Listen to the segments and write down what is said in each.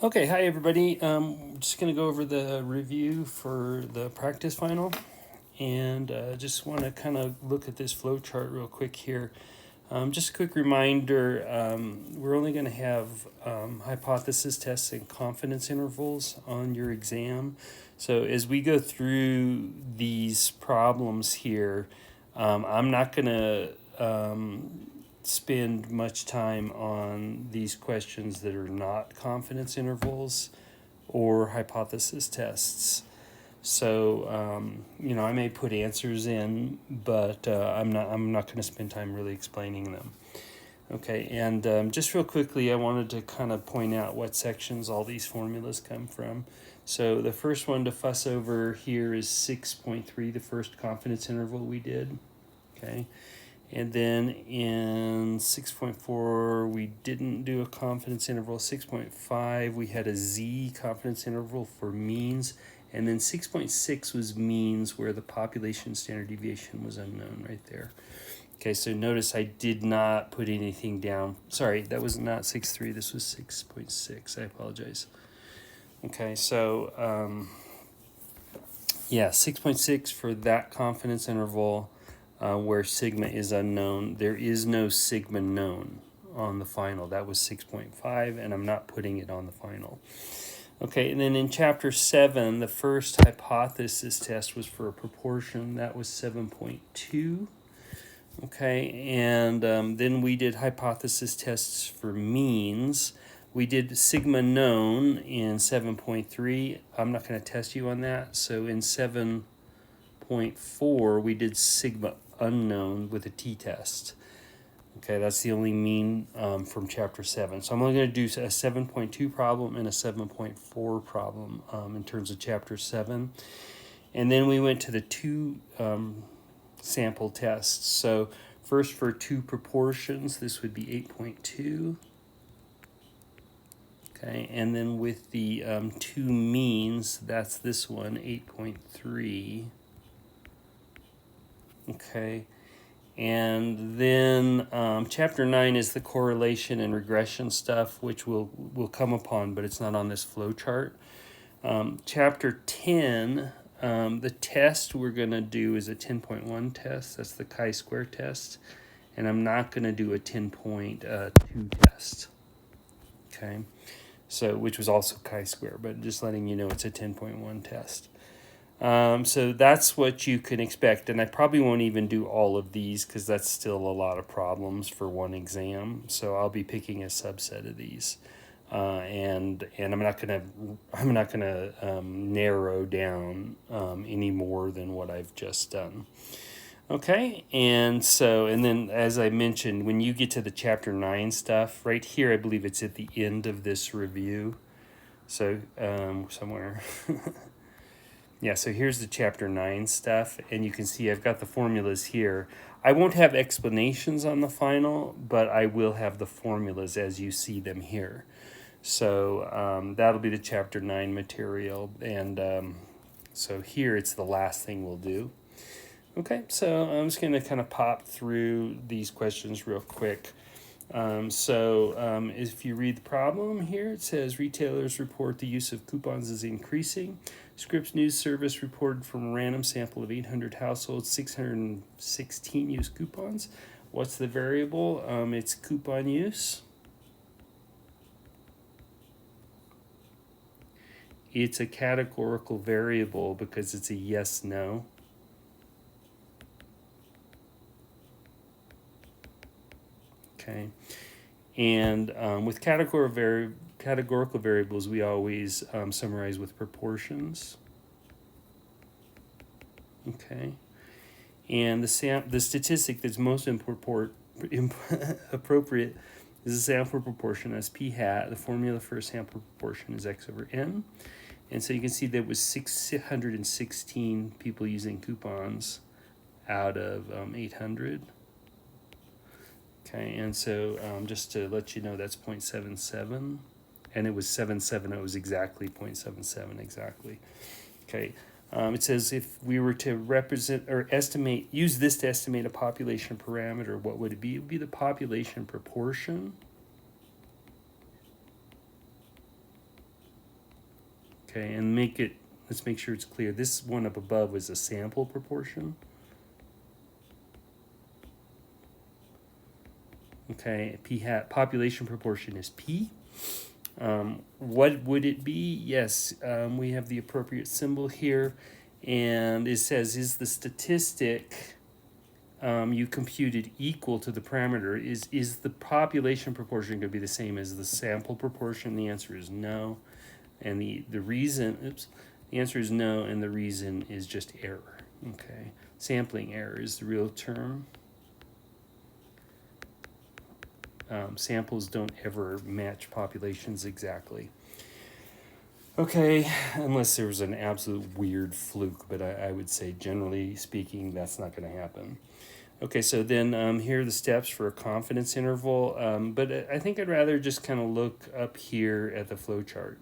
Okay, hi everybody. Just going to go over the review for the practice final, and just want to kind of look at this flow chart real quick here. Just a quick reminder, we're only going to have hypothesis tests and confidence intervals on your exam. So as we go through these problems here, I'm not going to spend much time on these questions that are not confidence intervals or hypothesis tests. So I may put answers in, but I'm not going to spend time really explaining them. Okay, and just real quickly, I wanted to kind of point out what sections all these formulas come from. So the first one to fuss over here is 6.3, the first confidence interval we did. Okay, and then in 6.4, we didn't do a confidence interval. 6.5, we had a Z confidence interval for means. And then 6.6 was means, where the population standard deviation was unknown right there. Okay, so notice I did not put anything down. Sorry, that was not 6.3. This was 6.6. I apologize. Okay, so 6.6 for that confidence interval. Where sigma is unknown. There is no sigma known on the final. That was 6.5, and I'm not putting it on the final. Okay, and then in chapter 7, the first hypothesis test was for a proportion. That was 7.2. Okay, and then we did hypothesis tests for means. We did sigma known in 7.3. I'm not going to test you on that. So in 7.4, we did sigma unknown with a t-test. Okay, that's the only mean from chapter 7. So I'm only going to do a 7.2 problem and a 7.4 problem in terms of chapter 7. And then we went to the two sample tests. So first for two proportions, this would be 8.2. Okay, and then with the two means, that's this one, 8.3. Okay, and then chapter 9 is the correlation and regression stuff, which we'll come upon, but it's not on this flow chart. Chapter 10, the test we're going to do is a 10.1 test. That's the chi-square test. And I'm not going to do a 10.2 test. Okay, so which was also chi-square, but just letting you know it's a 10.1 test. So that's what you can expect, and I probably won't even do all of these because that's still a lot of problems for one exam. So I'll be picking a subset of these, and I'm not gonna narrow down any more than what I've just done. Okay, and then as I mentioned, when you get to the chapter 9 stuff, right here, I believe it's at the end of this review. So somewhere. Yeah, so here's the chapter 9 stuff, and you can see I've got the formulas here. I won't have explanations on the final, but I will have the formulas as you see them here. So that'll be the chapter 9 material, and so here it's the last thing we'll do. Okay, so I'm just going to kind of pop through these questions real quick. If you read the problem here, it says retailers report the use of coupons is increasing. Scripps News Service reported from a random sample of 800 households, 616 use coupons. What's the variable? It's coupon use. It's a categorical variable because it's a yes-no. Okay. And with categorical variables, we always summarize with proportions. Okay. And the statistic that's most appropriate is the sample proportion as p hat. The formula for a sample proportion is x over n. And so you can see there was 616 people using coupons out of 800. Okay, and so just to let you know, that's 0.77, and it was 770. It was exactly 0.77 exactly. Okay, it says if we were to represent or use this to estimate a population parameter, what would it be? It would be the population proportion Okay, and let's make sure it's clear. This one up above was a sample proportion. Okay, p hat, population proportion is p. What would it be? Yes, we have the appropriate symbol here, and it says, is the statistic you computed equal to the parameter? Is the population proportion going to be the same as the sample proportion? The answer is no, and the reason, the answer is no, and the reason is just error. Okay, sampling error is the real term. Samples don't ever match populations exactly. Okay, unless there was an absolute weird fluke, but I would say generally speaking, that's not going to happen. Okay, so then here are the steps for a confidence interval, but I think I'd rather just kind of look up here at the flow chart.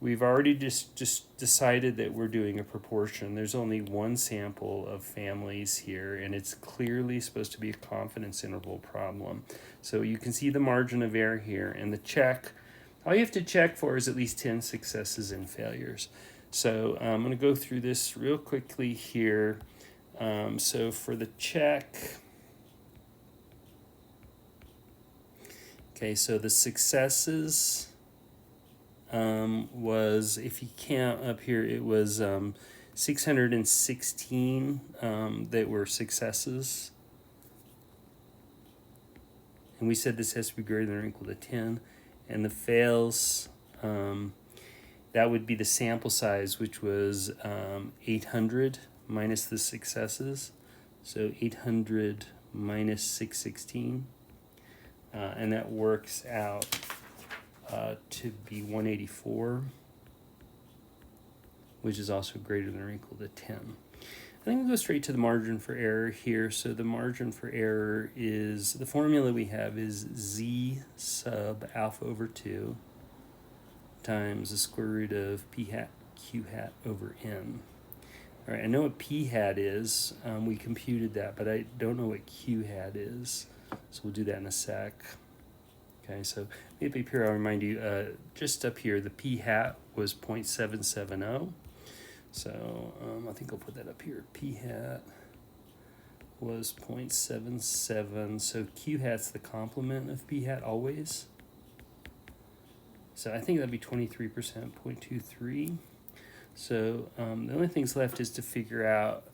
We've already just decided that we're doing a proportion. There's only one sample of families here, and it's clearly supposed to be a confidence interval problem. So you can see the margin of error here, and the check, all you have to check for is at least 10 successes and failures. So I'm going to go through this real quickly here. So for the check, okay, so the successes was, if you count up here, it was 616 that were successes. And we said this has to be greater than or equal to 10. And the fails, that would be the sample size, which was 800 minus the successes. So 800 minus 616. And that works out to be 184, which is also greater than or equal to 10. I think we'll go straight to the margin for error here. So the margin for error is, the formula we have is z sub alpha over 2 times the square root of p hat q hat over n. All right, I know what p hat is. We computed that, but I don't know what q hat is. So we'll do that in a sec. Okay, so maybe up here I'll remind you, just up here, the p hat was 0.770. So I think I'll put that up here. P hat was 0.77. So q hat's the complement of p hat always. So I think that'd be 23%, 0.23. So the only things left is to figure out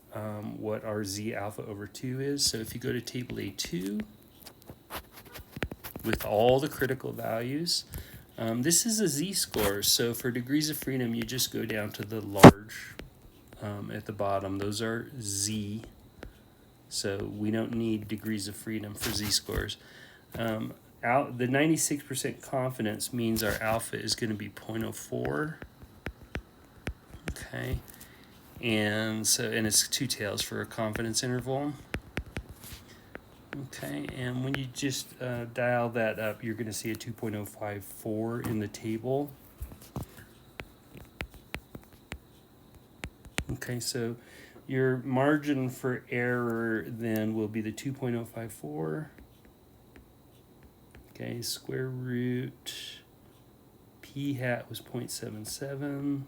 what our z alpha over 2 is. So if you go to table A2 with all the critical values, this is a z-score. So for degrees of freedom, you just go down to the large at the bottom. Those are z. So we don't need degrees of freedom for z-scores. The 96% confidence means our alpha is going to be 0.04. Okay. And it's 2 tails for a confidence interval. Okay, and when you just dial that up, you're going to see a 2.054 in the table. Okay, so your margin for error then will be the 2.054. Okay, square root p hat was 0.77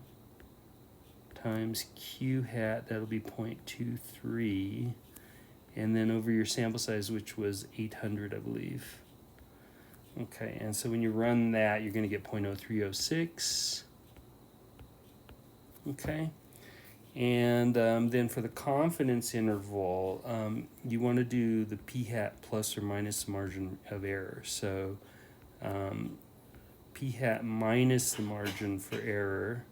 times q hat, that'll be 0.23. And then over your sample size, which was 800, I believe. Okay, and so when you run that, you're going to get 0.0306. Okay, and then for the confidence interval, you want to do the p hat plus or minus the margin of error. So p hat minus the margin for error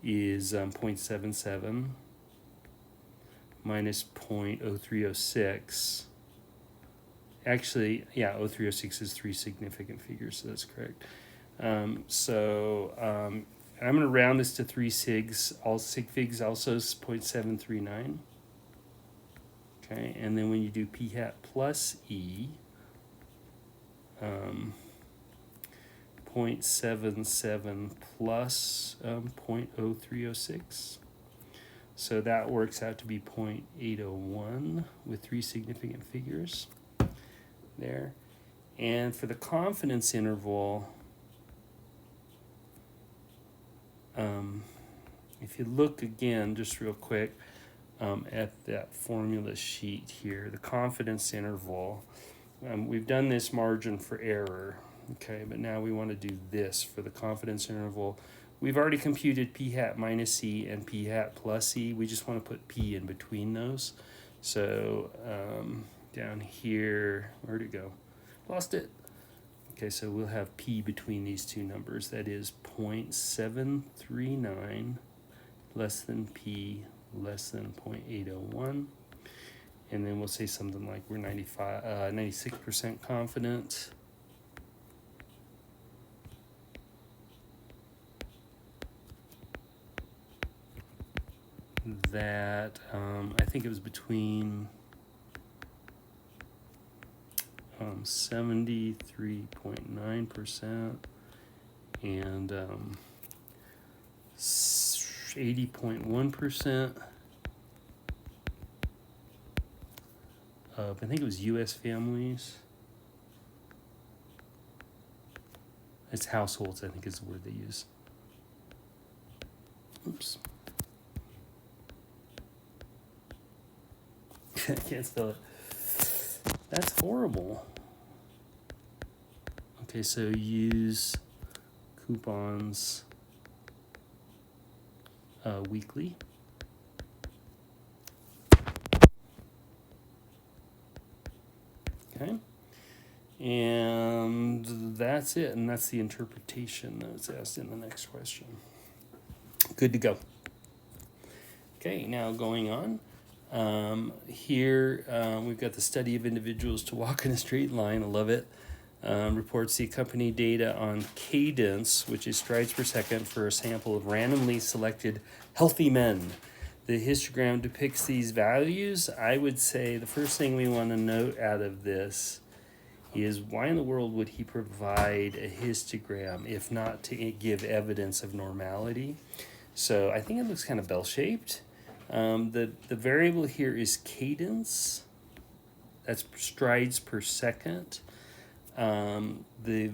is 0.77. Minus 0.0306. Actually, yeah, 0306 is 3 significant figures, so that's correct. I'm going to round this to 3 sigs. All sig figs also is 0.739. Okay, and then when you do p hat plus e, 0.77 plus 0.0306. So that works out to be 0.801 with 3 significant figures there. And for the confidence interval, if you look again, just real quick, at that formula sheet here, the confidence interval, we've done this margin for error, okay, but now we want to do this for the confidence interval. We've already computed p hat minus c and p hat plus c. We just want to put p in between those. So down here, where'd it go? Lost it. Okay, so we'll have p between these two numbers. That is 0.739 less than p less than 0.801. And then we'll say something like we're 96% confident that I think it was between 73.9% and 80.1% of, I think it was U.S. families. It's households, I think is the word they use. Oops. I can't spell it. That's horrible. Okay, so use coupons weekly. Okay. And that's it. And that's the interpretation that's asked in the next question. Good to go. Okay, now going on. Here we've got the study of individuals to walk in a straight line. I love it. Reports the accompanied data on cadence, which is strides per second, for a sample of randomly selected healthy men. The histogram depicts these values. I would say the first thing we want to note out of this is why in the world would he provide a histogram if not to give evidence of normality? So I think it looks kind of bell-shaped. The variable here is cadence. That's strides per second. The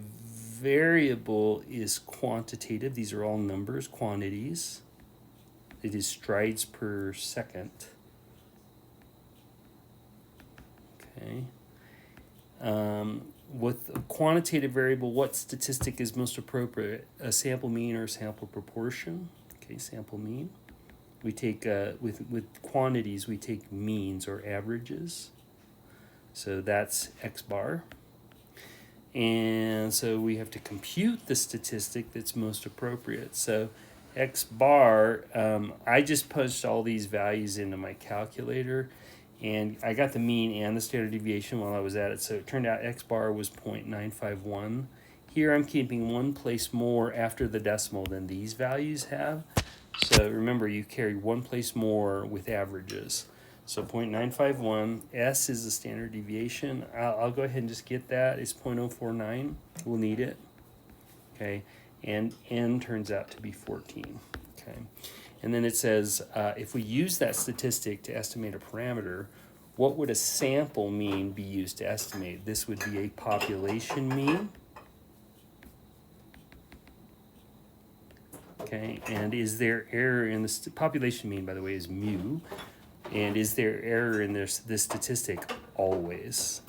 variable is quantitative. These are all numbers, quantities. It is strides per second. Okay. With a quantitative variable, what statistic is most appropriate? A sample mean or a sample proportion? Okay, sample mean. We take, with quantities, we take means or averages. So that's X bar. And so we have to compute the statistic that's most appropriate. So X bar, I just punched all these values into my calculator, and I got the mean and the standard deviation while I was at it. So it turned out X bar was 0.951. Here I'm keeping one place more after the decimal than these values have. So remember, you carry one place more with averages. So 0.951, S is the standard deviation. I'll go ahead and just get that. It's 0.049. We'll need it. Okay, and N turns out to be 14. Okay, and then it says, if we use that statistic to estimate a parameter, what would a sample mean be used to estimate? This would be a population mean. Okay, and is there error in the population mean, by the way, is mu. And is there error in this statistic? Always.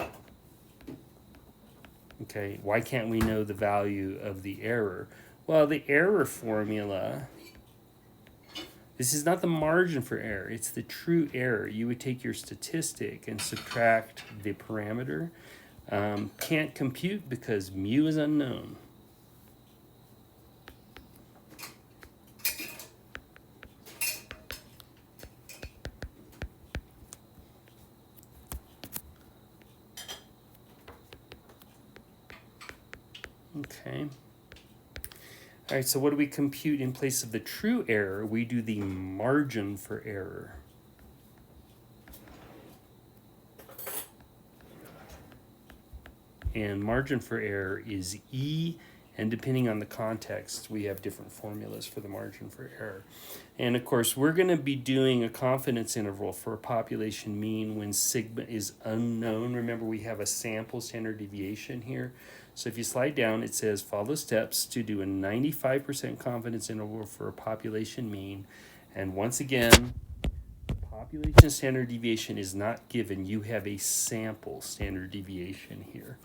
Okay, why can't we know the value of the error? Well, the error formula, this is not the margin for error, it's the true error. You would take your statistic and subtract the parameter. Can't compute because mu is unknown. Okay. All right, so what do we compute in place of the true error? We do the margin for error. And margin for error is E, and depending on the context, we have different formulas for the margin for error. And of course, we're going to be doing a confidence interval for a population mean when sigma is unknown. Remember, we have a sample standard deviation here. So if you slide down, it says follow steps to do a 95% confidence interval for a population mean. And once again, population standard deviation is not given. You have a sample standard deviation here.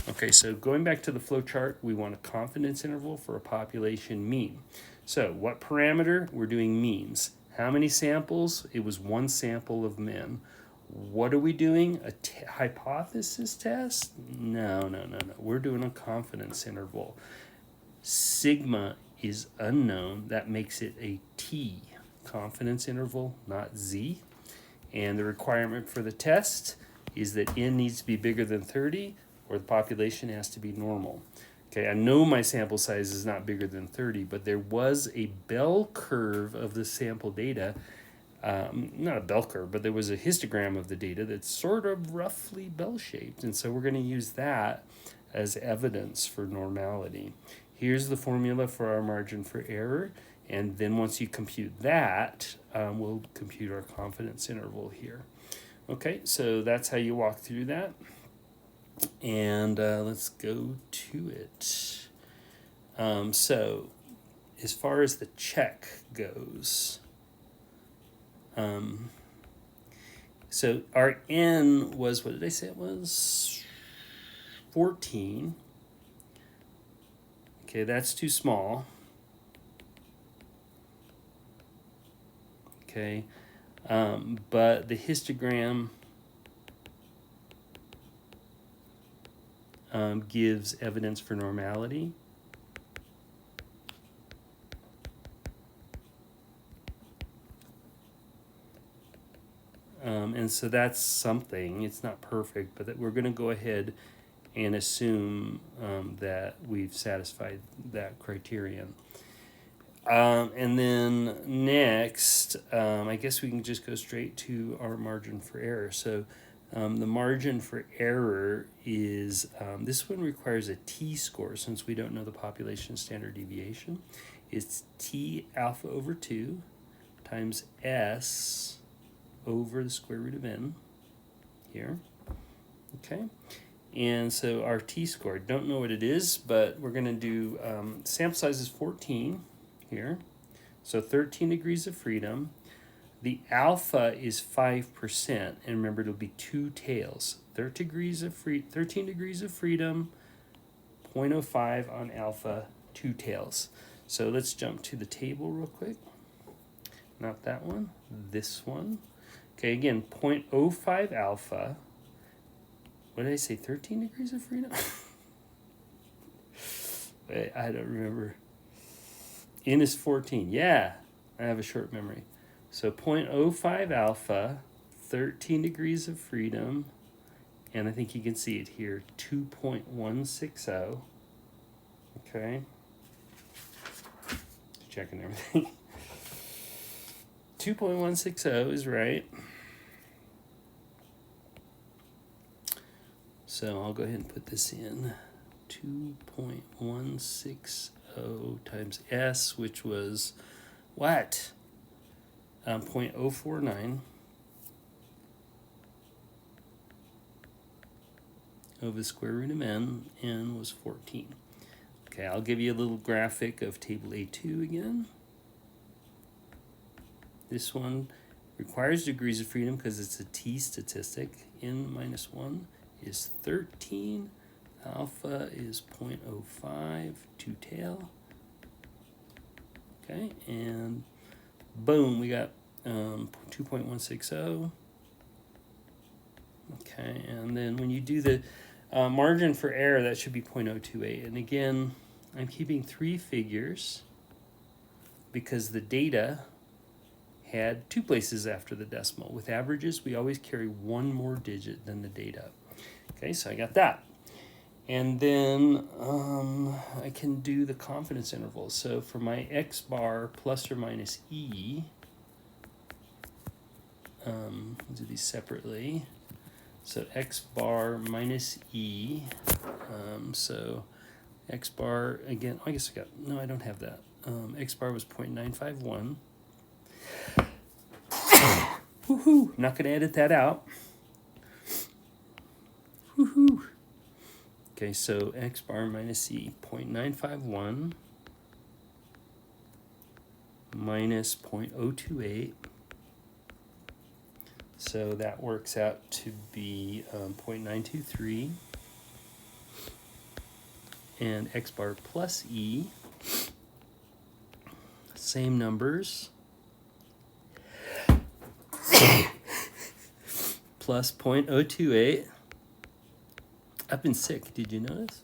Okay, so going back to the flow chart, we want a confidence interval for a population mean. So what parameter? We're doing means. How many samples? It was one sample of men. What are we doing? A hypothesis test? No. We're doing a confidence interval. Sigma is unknown. That makes it a T confidence interval, not Z. And the requirement for the test is that N needs to be bigger than 30 or the population has to be normal. Okay, I know my sample size is not bigger than 30, but there was a bell curve of the sample data. Not a bell curve, but there was a histogram of the data that's sort of roughly bell-shaped. And so we're going to use that as evidence for normality. Here's the formula for our margin for error. And then once you compute that, we'll compute our confidence interval here. Okay, so that's how you walk through that. And let's go to it. So as far as the check goes, so our N was, what did I say it was? 14. Okay, that's too small. Okay, but the histogram gives evidence for normality. And so that's something. It's not perfect, but that we're going to go ahead and assume that we've satisfied that criterion. And then next, I guess we can just go straight to our margin for error. So the margin for error is, this one requires a t-score since we don't know the population standard deviation. It's t alpha over 2 times s over the square root of n here. Okay. And so our t-score, don't know what it is, but we're going to do, sample size is 14 here. So 13 degrees of freedom. The alpha is 5%, and remember it'll be 2 tails. 13 degrees of freedom, 0.05 on alpha, 2 tails. So let's jump to the table real quick. Not that one, this one. Okay, again, 0.05 alpha. What did I say, 13 degrees of freedom? Wait, I don't remember. N is 14. Yeah, I have a short memory. So 0.05 alpha, 13 degrees of freedom, and I think you can see it here, 2.160. Okay. Just checking everything. 2.160 is right. So I'll go ahead and put this in. 2.160 times S, which was what? 0.049 over the square root of n. N was 14. Okay, I'll give you a little graphic of table A2 again. This one requires degrees of freedom because it's a t statistic. N minus 1 is 13. Alpha is 0.05, 2 tail. Okay, and boom, we got 2.160. Okay, and then when you do the margin for error, that should be 0.028. And again, I'm keeping 3 figures because the data had 2 places after the decimal. With averages, we always carry 1 more digit than the data. Okay, so I got that. And then I can do the confidence intervals. So for my x bar plus or minus e, we'll do these separately. So x bar minus e, so x bar, again, I guess I got, no, I don't have that. X bar was 0.951. Woohoo! Not going to edit that out. Woohoo! Okay, so x bar minus e, 0.951 minus 0.028. So that works out to be 0.923. And x bar plus e, same numbers, plus 0.028. I've been sick, did you notice?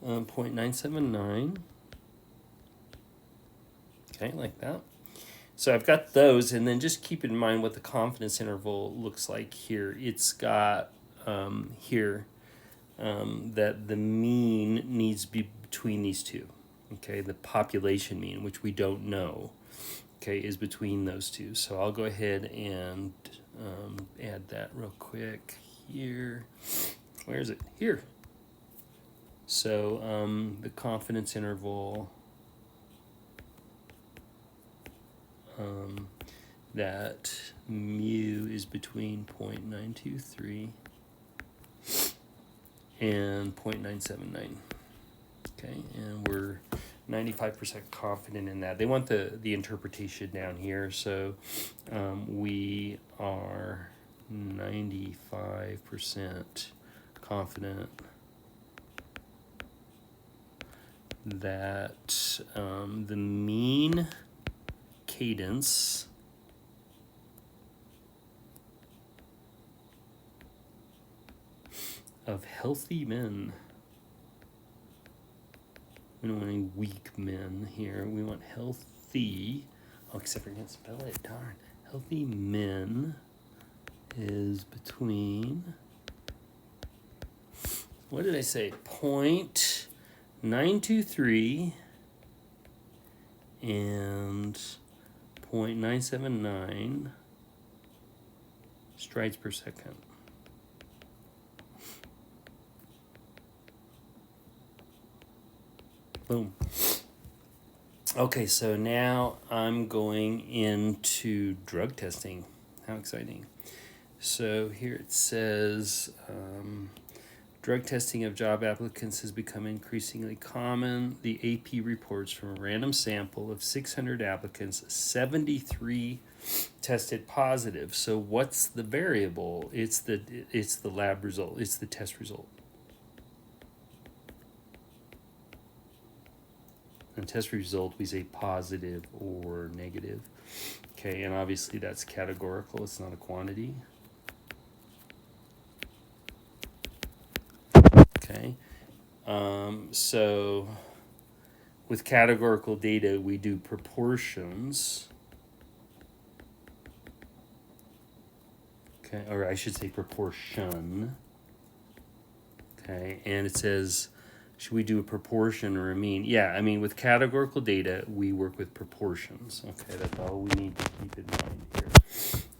0.979. Okay, like that. So I've got those, and then just keep in mind what the confidence interval looks like here. It's got here that the mean needs to be between these two. Okay, the population mean, which we don't know, okay, is between those two. So I'll go ahead and add that real quick here. Where is it? Here. So the confidence interval that mu is between 0.923 and 0.979. Okay, and we're 95% confident in that. They want the interpretation down here, so we are 95% confident that the mean cadence of healthy men, we don't want any weak men here, we want healthy, oh, except for I can't spell it, darn, healthy men is between, what did I say, 0.923 and 0.979 strides per second. Boom. Okay, so now I'm going into drug testing. How exciting. So here it says drug testing of job applicants has become increasingly common. The AP reports from a random sample of 600 applicants, 73 tested positive. So what's the variable? It's the lab result. It's the test result. And test result, we say positive or negative. Okay, and obviously that's categorical. It's not a quantity. Okay, so with categorical data, we do proportions. Okay, or I should say proportion. Okay, and it says, should we do a proportion or a mean? Yeah, I mean, with categorical data, we work with proportions. Okay, that's all we need to keep in mind here.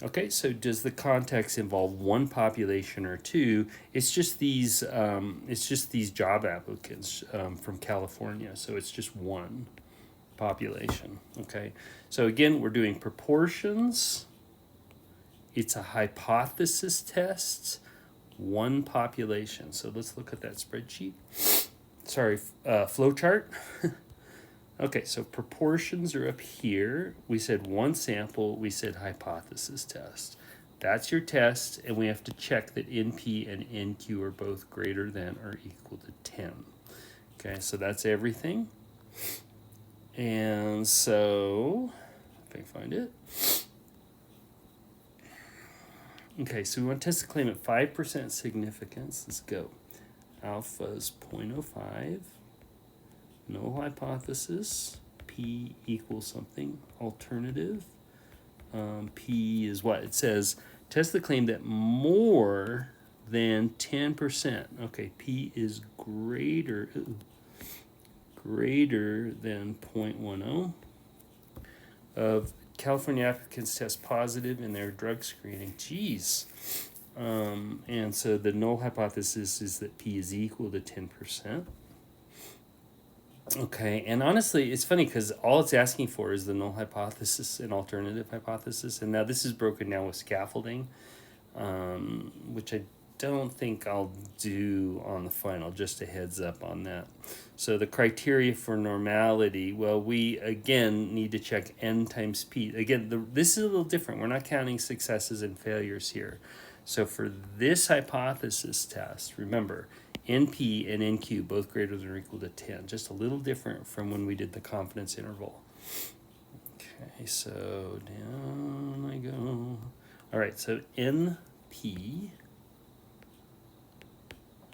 Okay, so does the context involve one population or two? It's just these job applicants from California, so it's just one population. Okay, so again, we're doing proportions. It's a hypothesis test, one population. So let's look at that spreadsheet. Sorry, flow chart. Okay, so proportions are up here. We said one sample, we said hypothesis test. That's your test, and we have to check that NP and NQ are both greater than or equal to 10. Okay, so that's everything. And so, if I can find it. Okay, so we want to test the claim at 5% significance. Let's go. Alpha is 0.05. Null hypothesis. P equals something. Alternative. P is what? It says test the claim that more than 10%. Okay, P is greater than 0.10 of California applicants test positive in their drug screening. Geez. And so the null hypothesis is that P is equal to 10%. Okay, and honestly, it's funny because all it's asking for is the null hypothesis and alternative hypothesis. And now this is broken down with scaffolding, which I don't think I'll do on the final, just a heads up on that. So the criteria for normality, well, we again need to check n times p. Again, this is a little different. We're not counting successes and failures here. So for this hypothesis test, remember, NP and NQ both greater than or equal to 10. Just a little different from when we did the confidence interval. Okay, so down I go. All right, so NP,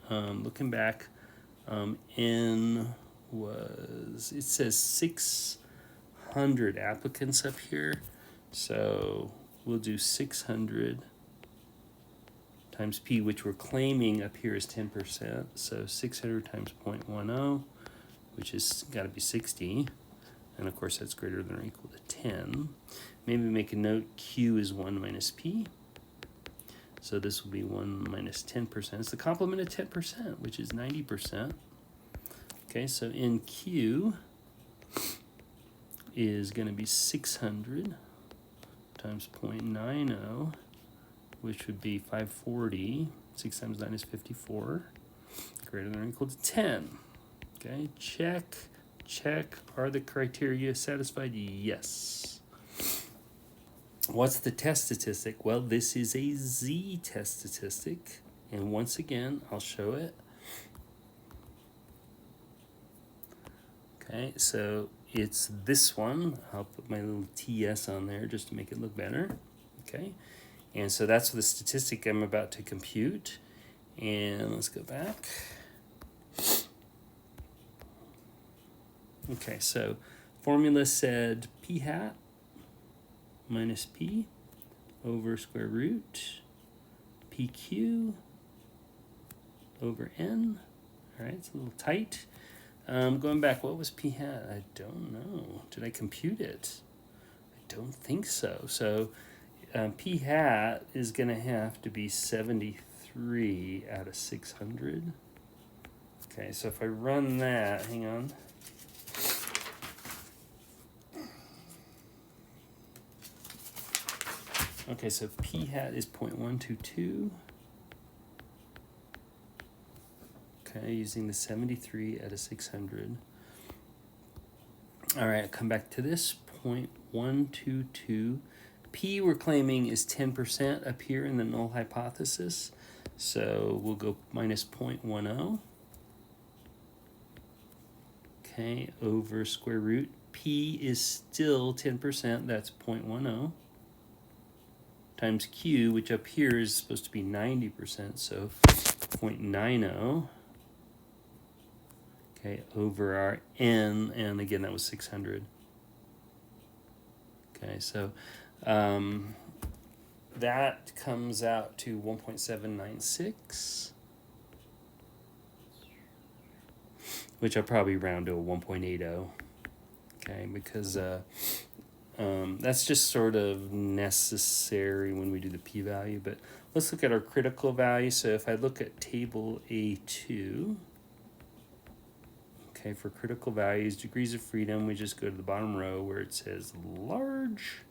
looking back, N was, it says 600 applicants up here. So we'll do 600 times P, which we're claiming up here is 10%. So 600 times 0.10, which is got to be 60. And of course, that's greater than or equal to 10. Maybe make a note, Q is 1 minus P. So this will be 1 minus 10%. It's the complement of 10%, which is 90%. Okay, so NQ is going to be 600 times 0.90, which would be 540. 6 times 9 is 54. Greater than or equal to 10. Okay, check. Check. Are the criteria satisfied? Yes. What's the test statistic? Well, this is a z-test statistic. And once again, I'll show it. Okay, so it's this one. I'll put my little TS on there just to make it look better. Okay, and so that's the statistic I'm about to compute. And let's go back. Okay, so formula said p hat minus p over square root pq over n. All right, it's a little tight. Going back, what was p hat? I don't know. Did I compute it? I don't think so. So p hat is going to have to be 73 out of 600. Okay, so if I run that, hang on. Okay, so p hat is 0.122. Okay, using the 73 out of 600. All right, come back to this, 0.122. P we're claiming is 10% up here in the null hypothesis. So we'll go minus 0.10. Okay, over square root. P is still 10%, that's 0.10. Times Q, which up here is supposed to be 90%, so 0.90. Okay, over our N, and again, that was 600. Okay, so that comes out to 1.796, which I'll probably round to a 1.80. Okay, because that's just sort of necessary when we do the p-value. But let's look at our critical value. So if I look at table A2, okay, for critical values, degrees of freedom, we just go to the bottom row where it says large.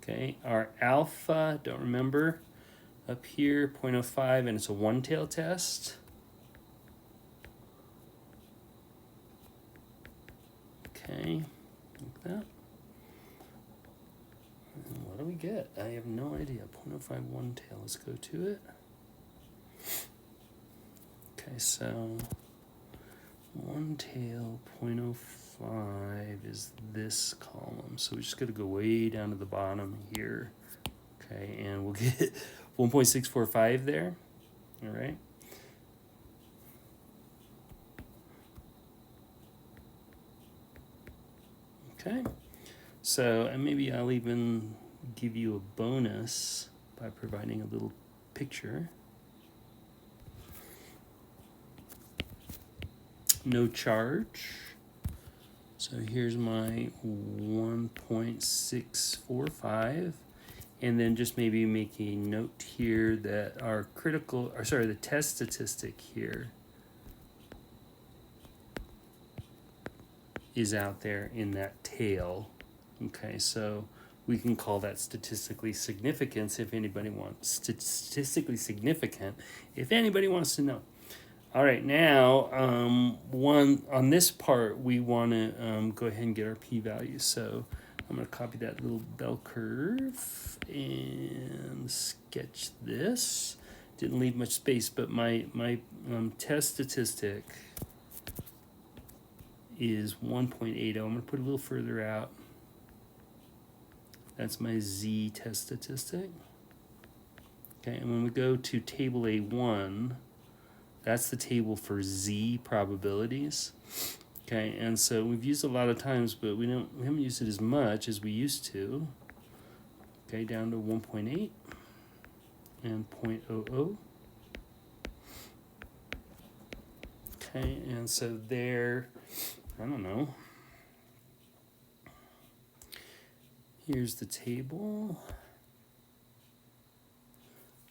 Okay, our alpha, don't remember, up here, 0.05, and it's a one-tail test. Okay, like that. And what do we get? I have no idea. 0.05 one-tail, let's go to it. Okay, so one tail 0.05 is this column. So we just got to go way down to the bottom here. Okay, and we'll get 1.645 there. All right. Okay, so and maybe I'll even give you a bonus by providing a little picture. No charge. So here's my 1.645, and then just maybe make a note here that our critical, or sorry, the test statistic here is out there in that tail. Okay, so we can call that statistically significant if anybody wants to know. All right, now one on this part we want to go ahead and get our p-value. So I'm going to copy that little bell curve and sketch this. Didn't leave much space, but my test statistic is 1.80. I'm going to put it a little further out. That's my z test statistic. Okay, and when we go to table A1, that's the table for z probabilities. Okay, and so we've used it a lot of times, but we haven't used it as much as we used to. Okay, down to 1.8 and 0.00. Okay, and so there, I don't know. Here's the table.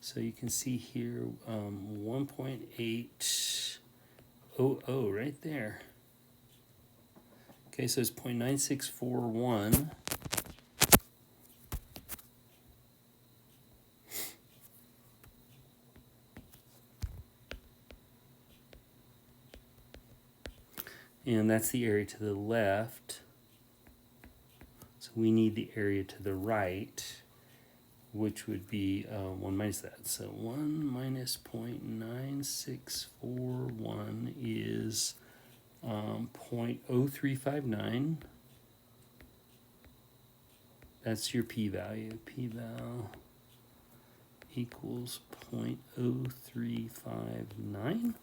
So you can see here 1.800 right there. Okay, so it's 0.9641. And that's the area to the left. So we need the area to the right, which would be 1 minus that. So 1 minus 0.9641 is 0.0359. That's your p-value. P-val equals 0.0359,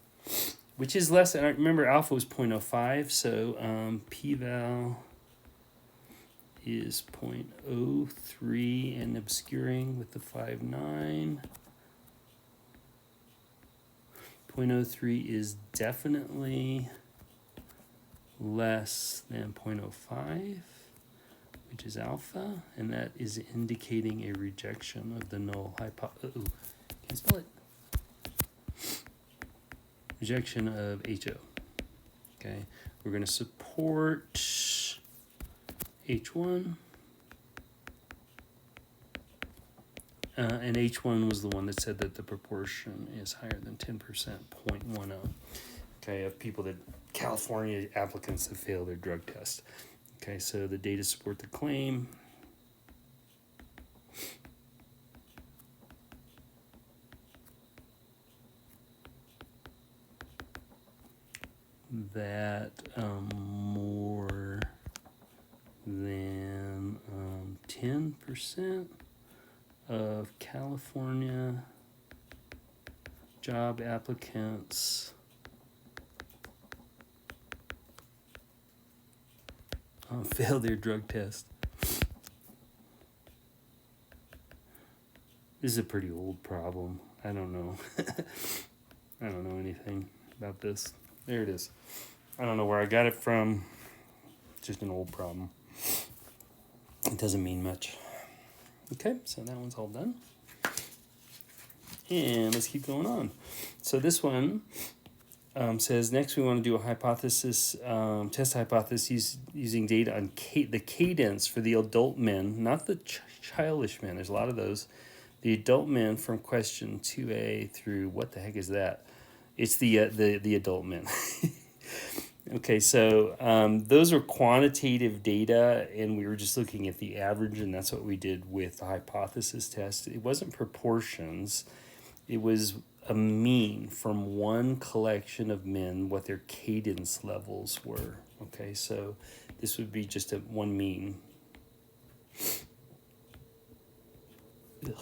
which is less than, remember alpha was 0.05, so p-val is 0.03 and obscuring with the 5.9. 0.03 is definitely less than 0.05, which is alpha, and that is indicating a rejection of the null hypothesis. Can't spell it. Rejection of HO. Okay, we're going to support H1. And H1 was the one that said that the proportion is higher than 10%, 0.10. Okay, of people that California applicants have failed their drug test. Okay, so the data support the claim. That more than 10% of California job applicants fail their drug test. This is a pretty old problem. I don't know. I don't know anything about this. There it is. I don't know where I got it from. It's just an old problem. It doesn't mean much. Okay, so that one's all done. And let's keep going on. So this one says next we want to do a hypothesis, test hypothesis using data on the cadence for the adult men, not the childish men. There's a lot of those. The adult men from question 2A through, what the heck is that? It's the adult men. Okay, so those are quantitative data, and we were just looking at the average, and that's what we did with the hypothesis test. It wasn't proportions. It was a mean from one collection of men, what their cadence levels were. Okay, so this would be just one mean. Ugh.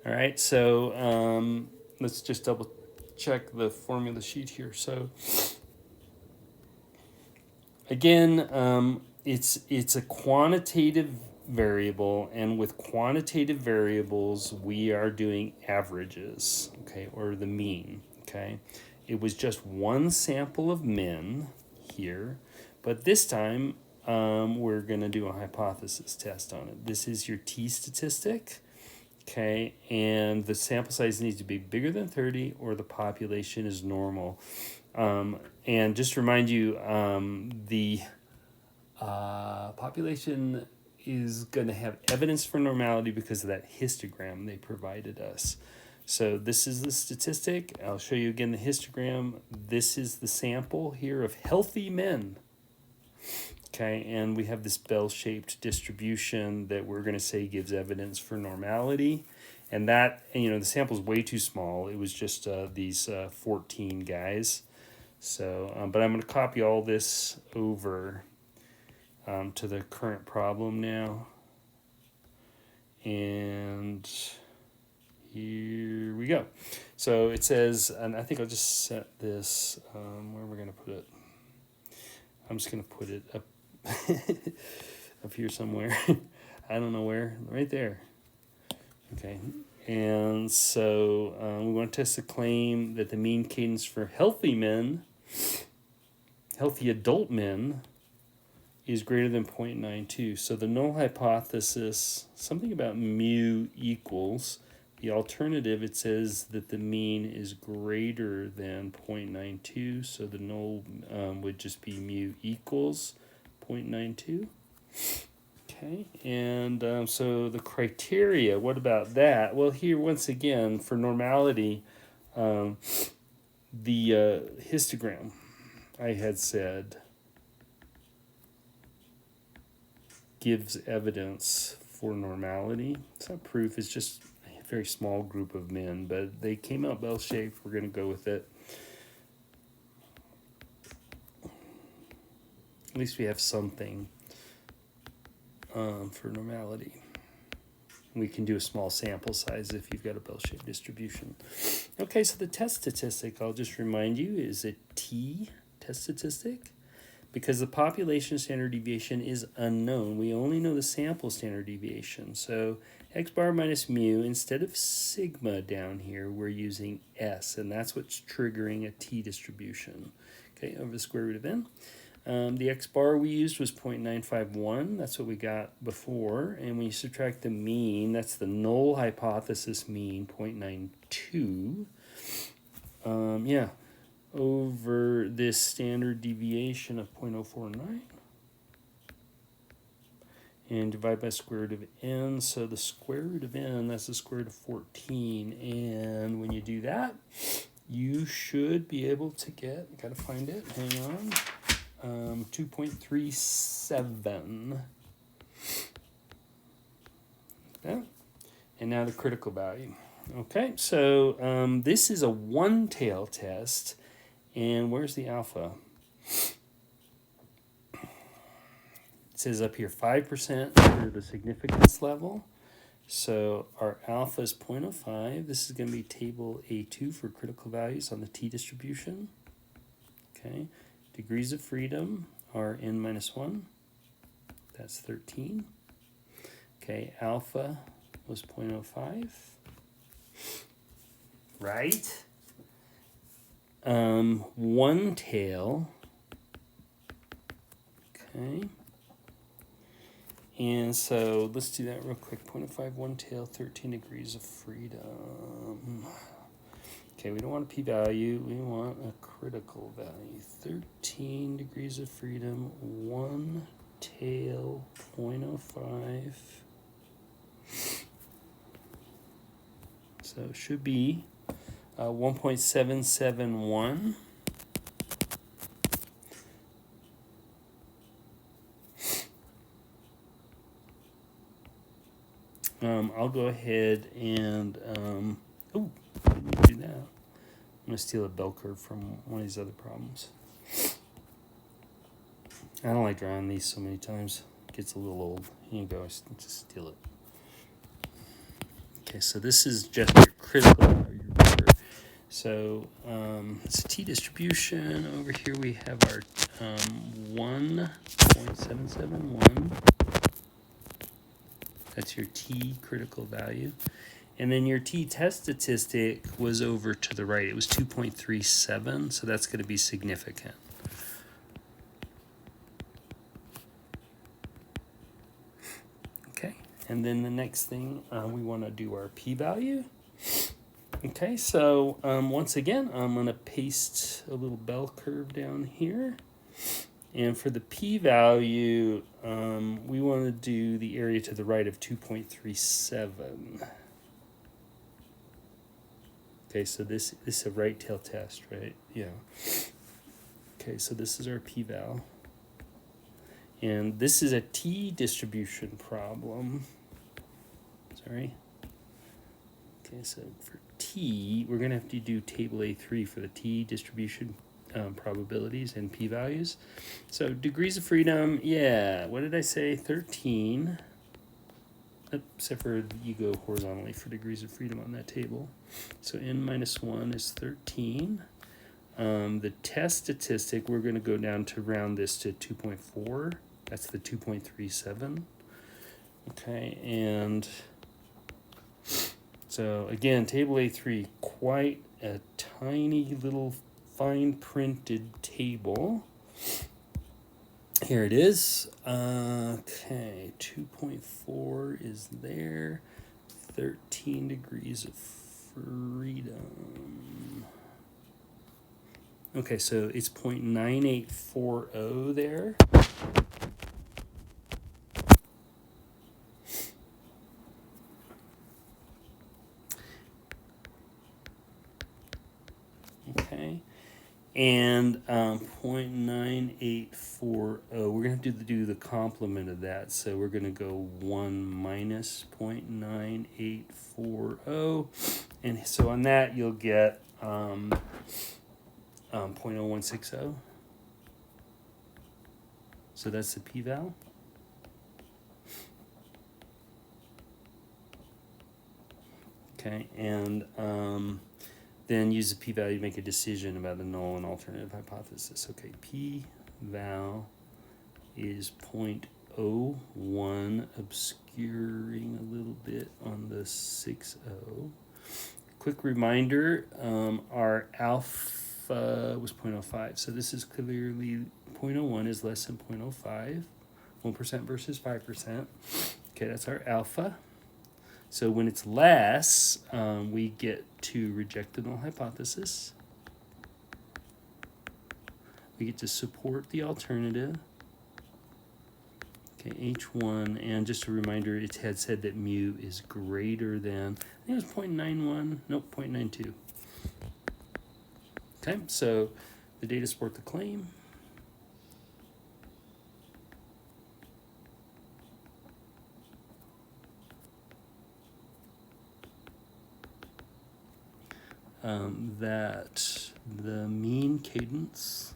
All right, so let's just double check the formula sheet here. So again, it's a quantitative variable, and with quantitative variables we are doing averages, okay, or the mean. Okay, it was just one sample of men here, but this time we're going to do a hypothesis test on it. This is your t statistic. Okay, and the sample size needs to be bigger than 30 or the population is normal. And just to remind you, the population is going to have evidence for normality because of that histogram they provided us. So this is the statistic. I'll show you again the histogram. This is the sample here of healthy men. Okay, and we have this bell-shaped distribution that we're going to say gives evidence for normality. And that, the sample's way too small. It was just these 14 guys. So, but I'm going to copy all this over to the current problem now. And here we go. So it says, and I think I'll just set this, where we're going to put it. I'm just going to put it up up here somewhere. I don't know where. Right there. Okay. And so we want to test the claim that the mean cadence for healthy adult men, is greater than 0.92. So the null hypothesis, something about mu equals. The alternative, it says that the mean is greater than 0.92. So the null would just be mu equals 0.92. Okay, and so the criteria, what about that? Well, here, once again, for normality, the histogram, I had said, gives evidence for normality. It's not proof, it's just a very small group of men, but they came out bell-shaped. We're going to go with it. At least we have something for normality. We can do a small sample size if you've got a bell-shaped distribution. Okay, so the test statistic, I'll just remind you, is a t-test statistic. Because the population standard deviation is unknown, we only know the sample standard deviation. So x bar minus mu, instead of sigma down here, we're using s, and that's what's triggering a t-distribution. Okay, over the square root of n. The x bar we used was 0.951. That's what we got before. And when you subtract the mean, that's the null hypothesis mean, 0.92. Over this standard deviation of 0.049. And divide by square root of n. So the square root of n, that's the square root of 14. And when you do that, you should be able to get, gotta find it, hang on. 2.37. Okay. And now the critical value. Okay, so this is a one-tail test, and where's the alpha? It says up here 5% for the significance level. So our alpha is 0.05. This is going to be table A2 for critical values on the t-distribution. Okay. Degrees of freedom are n minus 1. That's 13. Okay, alpha was 0.05. Right? One tail. Okay. And so let's do that real quick. 0.05, one tail, 13 degrees of freedom. Okay, we don't want a p-value, we want a critical value. 13 degrees of freedom, one tail, 0.05. So it should be 1.771. I'll go ahead and, oh, I didn't do that. I'm going to steal a bell curve from one of these other problems. I don't like drawing these so many times. It gets a little old. Here you go, just steal it. Okay, so this is just your critical value. So it's a t-distribution. Over here we have our 1.771. That's your t critical value. And then your t-test statistic was over to the right. It was 2.37, so that's going to be significant. Okay, and then the next thing, we want to do our p-value. Okay, so once again, I'm going to paste a little bell curve down here. And for the p-value, we want to do the area to the right of 2.37. Okay, so this is a right tail test, right? Yeah. Okay, so this is our p-val. And this is a t-distribution problem. Sorry. Okay, so for t, we're going to have to do table A3 for the t-distribution probabilities and p-values. So degrees of freedom, yeah, what did I say? 13. Except for you go horizontally for degrees of freedom on that table. So n minus 1 is 13. The test statistic, we're going to go down to round this to 2.4. That's the 2.37. Okay, and so again, table A3, quite a tiny little fine printed table. Here it is. Okay, 2.4 is there. 13 degrees of freedom. Okay, so it's 0.9840 there. Okay. And 0.9840, we're going to have to do the complement of that. So we're going to go 1 minus 0.9840. And so on that, you'll get 0.0160. So that's the p-val. Okay, and then use the p-value to make a decision about the null and alternative hypothesis. Okay, p-val is 0.01, obscuring a little bit on the 6.0. Quick reminder, our alpha was 0.05, so this is clearly 0.01 is less than 0.05, 1% versus 5%. Okay, that's our alpha. So when it's less, we get to reject the null hypothesis. We get to support the alternative. Okay, H1, and just a reminder, it had said that mu is greater than, I think it was 0.91, nope, 0.92. Okay, so the data support the claim. That the mean cadence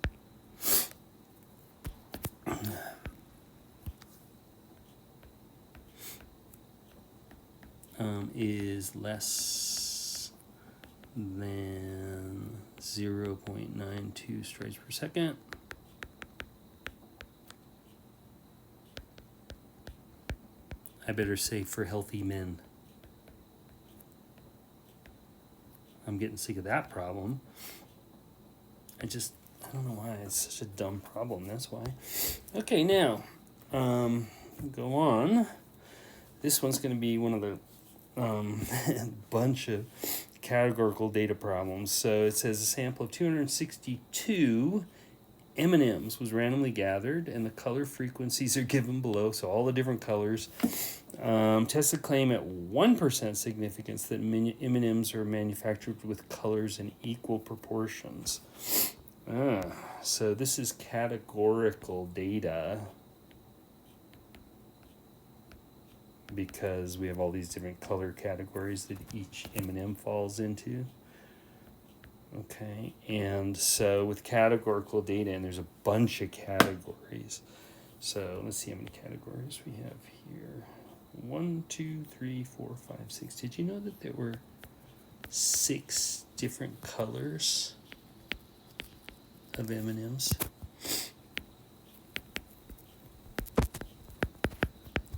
is less than 0.92 strides per second. I better say for healthy men. I'm getting sick of that problem. I don't know why. It's such a dumb problem. That's why. Okay, now, go on. This one's going to be one of the bunch of categorical data problems. So it says a sample of 262 M&Ms was randomly gathered, and the color frequencies are given below, so all the different colors. Test the claim at 1% significance that M&Ms are manufactured with colors in equal proportions. So this is categorical data because we have all these different color categories that each M&M falls into. Okay, and so with categorical data, and there's a bunch of categories. So let's see how many categories we have here. 1, 2, 3, 4, 5, 6. Did you know that there were 6 different colors of M&Ms?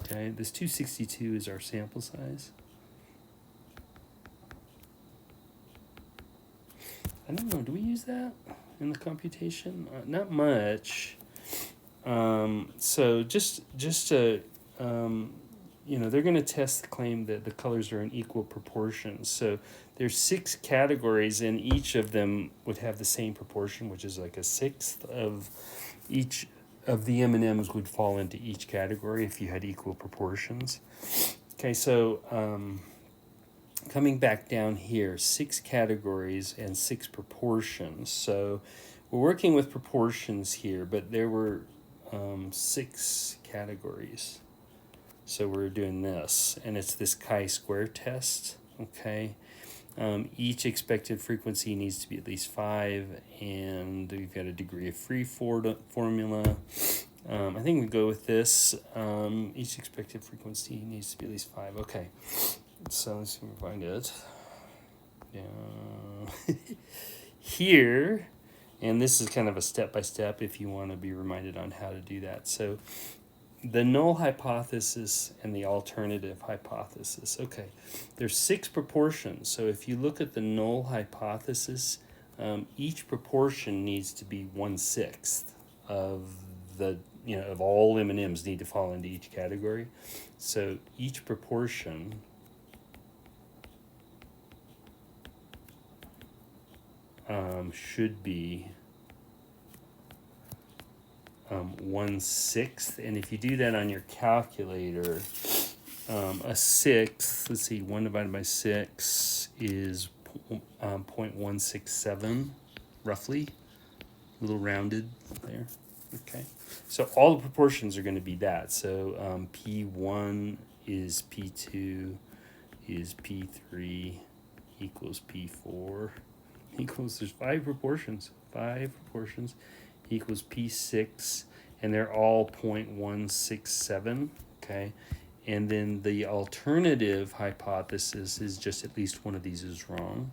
Okay, this 262 is our sample size. I don't know, do we use that in the computation? Not much. So just to, they're going to test the claim that the colors are in equal proportions. So there's 6 categories, and each of them would have the same proportion, which is like a sixth of each of the M&Ms would fall into each category if you had equal proportions. Okay, so coming back down here, 6 categories and 6 proportions. So we're working with proportions here, but there were 6 categories. So we're doing this, and it's this chi-square test, okay? Each expected frequency needs to be at least 5, and we've got a degree of free formula. I think we go with this. Each expected frequency needs to be at least 5. Okay, so let's see if we can find it. Yeah. Here, and this is kind of a step-by-step if you want to be reminded on how to do that. So the null hypothesis and the alternative hypothesis. Okay, there's 6 proportions. So if you look at the null hypothesis, each proportion needs to be 1/6 of the of all M&Ms need to fall into each category. So each proportion should be 1/6, and if you do that on your calculator, a 6, let's see, 1 divided by 6 is 0.167, roughly, a little rounded there. Okay, so all the proportions are going to be that. So P1 is P2 is P3 equals P4 equals, there's 5 proportions equals P6, and they're all 0.167, okay? And then the alternative hypothesis is just at least one of these is wrong.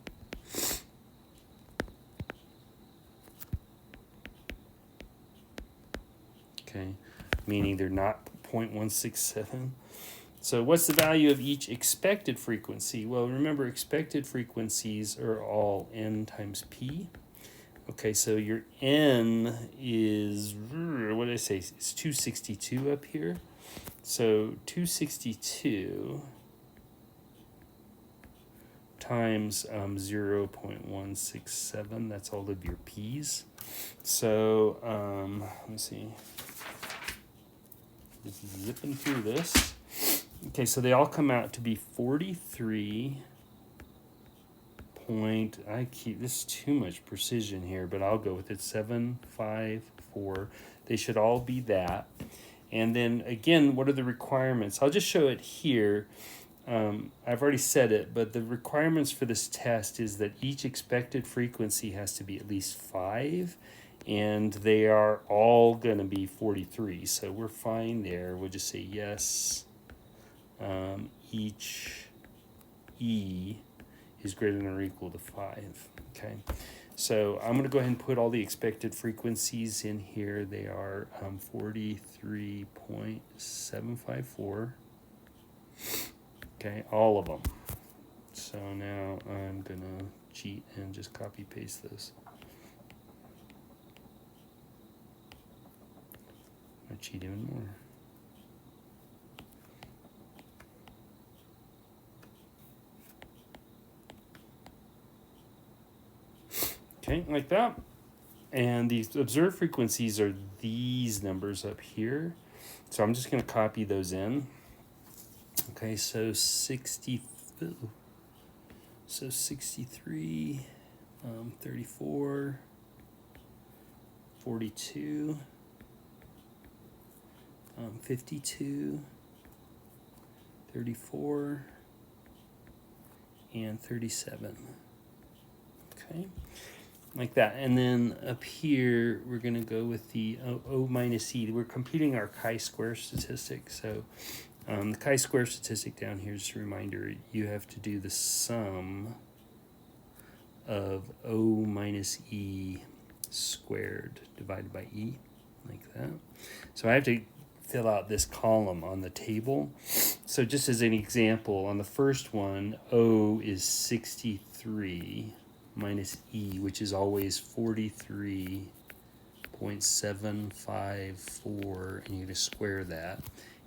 Okay, meaning they're not 0.167. So what's the value of each expected frequency? Well, remember, expected frequencies are all n times p. Okay, so your n is, what did I say? It's 262 up here. So 262 times 0.167, that's all of your p's. So let me see. Just zipping through this. Okay, so they all come out to be 43. I keep this too much precision here, but I'll go with it. 754. They should all be that. And then again, what are the requirements? I'll just show it here. I've already said it, but the requirements for this test is that each expected frequency has to be at least 5, and they are all going to be 43. So we're fine there. We'll just say yes. Each E is greater than or equal to 5. Okay, so I'm going to go ahead and put all the expected frequencies in here. They are 43.754. Okay, all of them. So now I'm going to cheat and just copy paste this. I'm going to cheat even more. Okay, like that. And the observed frequencies are these numbers up here. So I'm just going to copy those in. Okay, so 63, 34, 42, 52, 34, and 37. Okay, like that. And then up here, we're going to go with the O minus E. We're computing our chi-square statistic. So the chi-square statistic down here is a reminder, you have to do the sum of O minus E squared divided by E, like that. So I have to fill out this column on the table. So just as an example, on the first one, O is 63 minus E, which is always 43.754, and you're going to square that.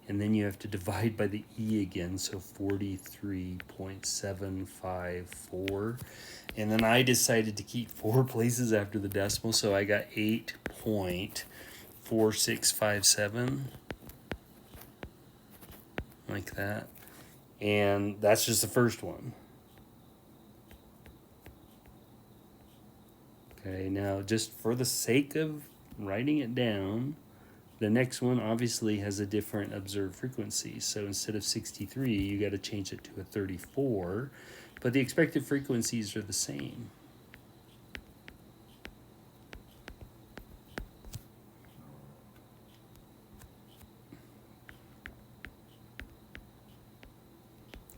And then you have to divide by the E again, so 43.754. And then I decided to keep 4 places after the decimal, so I got 8.4. 0.4657, like that. And that's just the first one. Okay, now just for the sake of writing it down, the next one obviously has a different observed frequency. So instead of 63, you got to change it to a 34, but the expected frequencies are the same.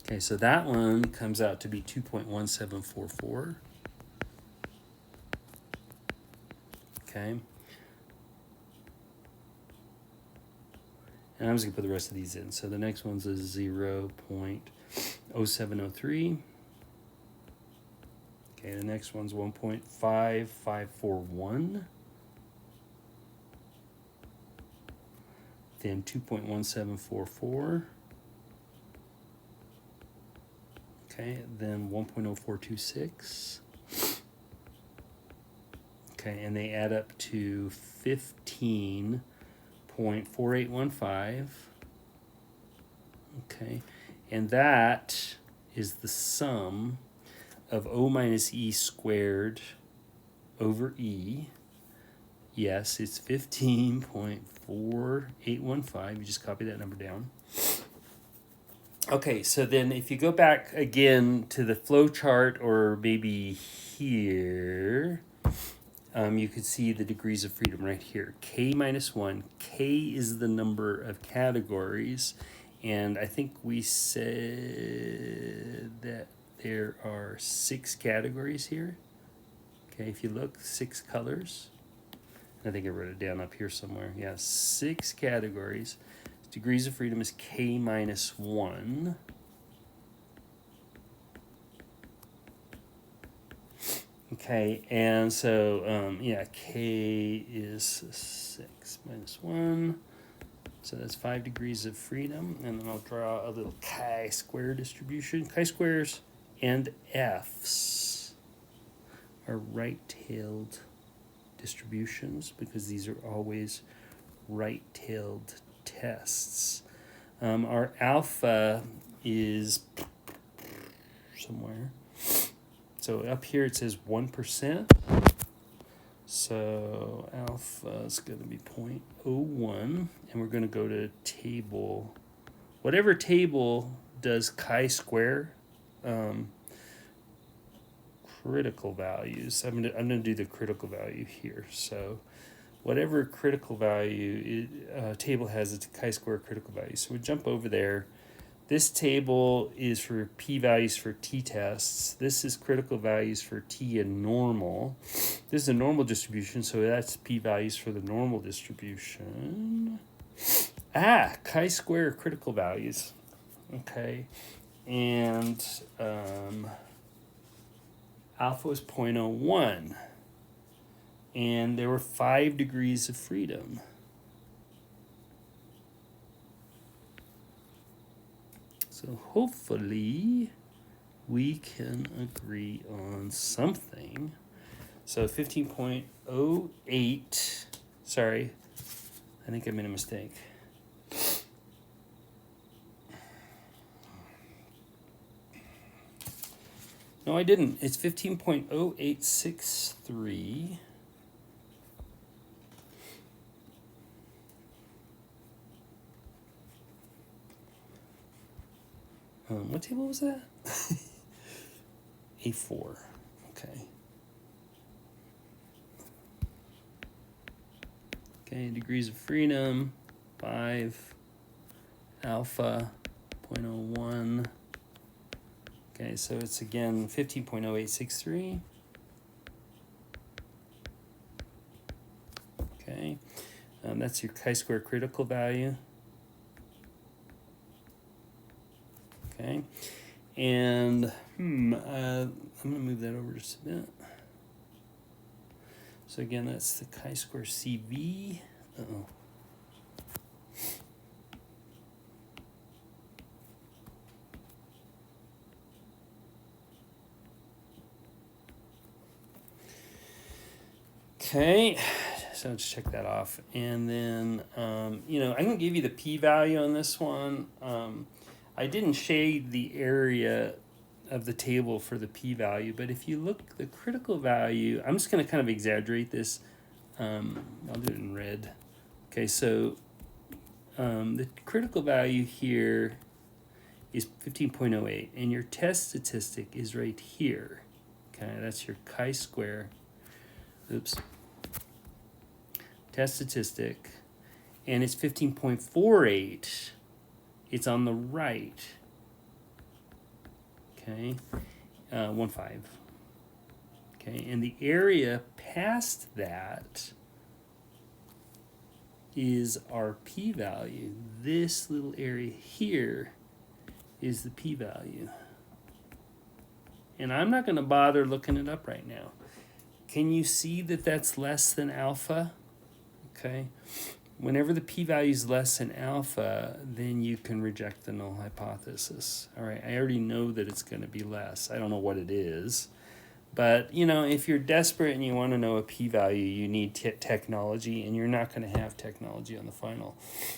Okay, so that one comes out to be 2.1744. Okay. And I'm just going to put the rest of these in. So the next one's a 0.0703. Okay, the next one's 1.5541. Then 2.1744. Okay, then 1.0426. Okay, and they add up to 15.4815. Okay, and that is the sum of O minus E squared over E. Yes, it's 15.4815. You just copy that number down. Okay, so then if you go back again to the flow chart, or maybe here, you could see the degrees of freedom right here. K minus 1. K is the number of categories. And I think we said that there are 6 categories here. Okay, if you look, 6 colors. I think I wrote it down up here somewhere. Yeah, 6 categories. Degrees of freedom is K minus 1. Okay, and so, yeah, K is 6 minus 1. So that's 5 degrees of freedom. And then I'll draw a little chi-square distribution. Chi-squares and Fs are right-tailed distributions because these are always right-tailed tests. Our alpha is somewhere. So up here it says 1%. So alpha is going to be 0.01. And we're going to go to table. Whatever table does chi-square critical values. I'm gonna do the critical value here. So whatever critical value table has its chi-square critical value. So we jump over there. This table is for p-values for t-tests. This is critical values for t and normal. This is a normal distribution, so that's p-values for the normal distribution. Chi-square critical values. Okay, and alpha was 0.01. And there were 5 degrees of freedom. So hopefully we can agree on something. So 15.08, sorry, I think I made a mistake. No, I didn't. It's 15.0863. What table was that? A4. Okay. Okay, degrees of freedom, 5. Alpha, 0.01. Okay, so it's again 15.0863. Okay, that's your chi-square critical value. Okay, and I'm going to move that over just a bit. So again, that's the chi-square CV. Uh-oh. Okay, so I'll just check that off. And then, you know, I'm going to give you the p-value on this one. I didn't shade the area of the table for the p-value, but if you look the critical value, I'm just going to kind of exaggerate this. I'll do it in red. Okay, so the critical value here is 15.08, and your test statistic is right here. Okay, that's your chi-square. Oops. Test statistic, and it's 15.48. It's on the right. Okay, 1.5. Okay, and the area past that is our p-value. This little area here is the p-value. And I'm not going to bother looking it up right now. Can you see that that's less than alpha? Okay. Whenever the p-value is less than alpha, then you can reject the null hypothesis. All right, I already know that it's going to be less. I don't know what it is. But, you know, if you're desperate and you want to know a p-value, you need technology, and you're not going to have technology on the final.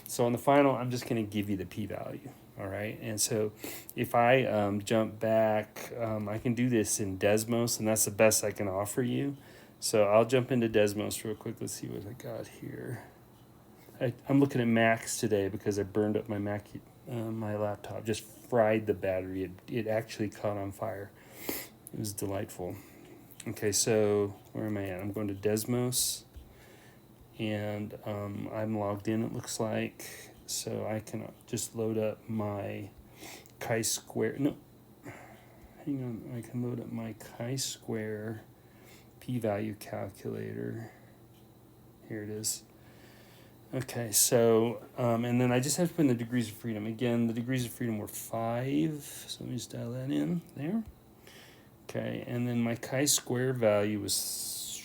So on the final, I'm just going to give you the p-value. All right, and so if I jump back, I can do this in Desmos, and that's the best I can offer you. So I'll jump into Desmos real quick. Let's see what I got here. I'm looking at Macs today because I burned up my Mac, my laptop. Just fried the battery. It actually caught on fire. It was delightful. Okay, so where am I at? I'm going to Desmos, and I'm logged in, it looks like. So I can just load up my chi-square. No, hang on. I can load up my chi-square p-value calculator. Here it is. Okay, so, and then I just have to put in the degrees of freedom. Again, the degrees of freedom were 5, so let me just dial that in there. Okay, and then my chi-square value was,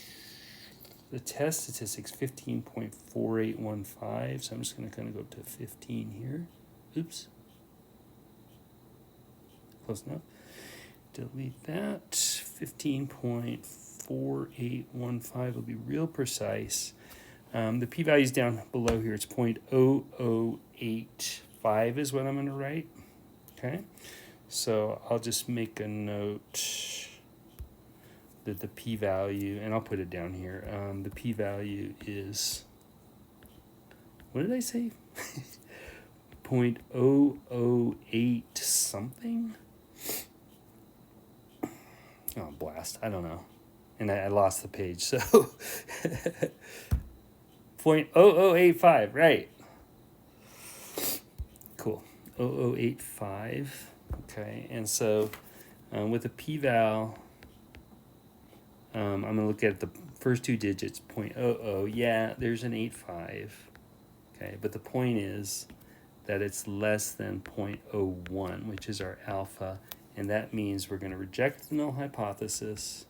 the test statistics, 15.4815, so I'm just going to kind of go up to 15 here. Oops. Close enough. Delete that. 15.4815 will be real precise. The p-value is down below here. It's 0.0085 is what I'm going to write. Okay, so I'll just make a note that the p-value, and I'll put it down here. The p-value is, what did I say? 0.008 something? Oh, blast. I don't know. And I lost the page, so 0.0085, right. Cool. 0085. Okay, and so with a p-val, I'm going to look at the first two digits, 0.00. Yeah, there's an 85. Okay, but the point is that it's less than 0.01, which is our alpha, and that means we're going to reject the null hypothesis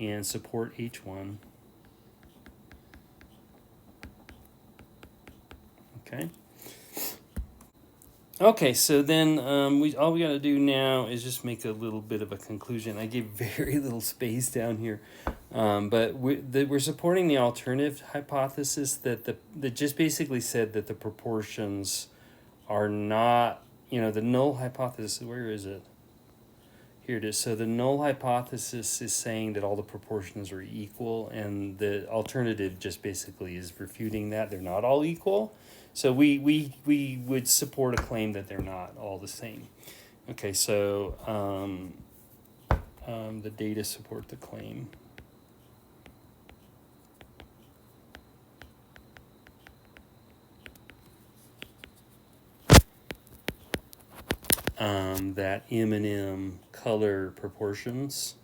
and support H1. Okay. Okay, so then all we got to do now is just make a little bit of a conclusion. I gave very little space down here, but we're supporting the alternative hypothesis that just basically said that the proportions are not, the null hypothesis. Where is it? Here it is. So the null hypothesis is saying that all the proportions are equal, and the alternative just basically is refuting that they're not all equal. So we would support a claim that they're not all the same. Okay, so the data support the claim. That M&M color proportions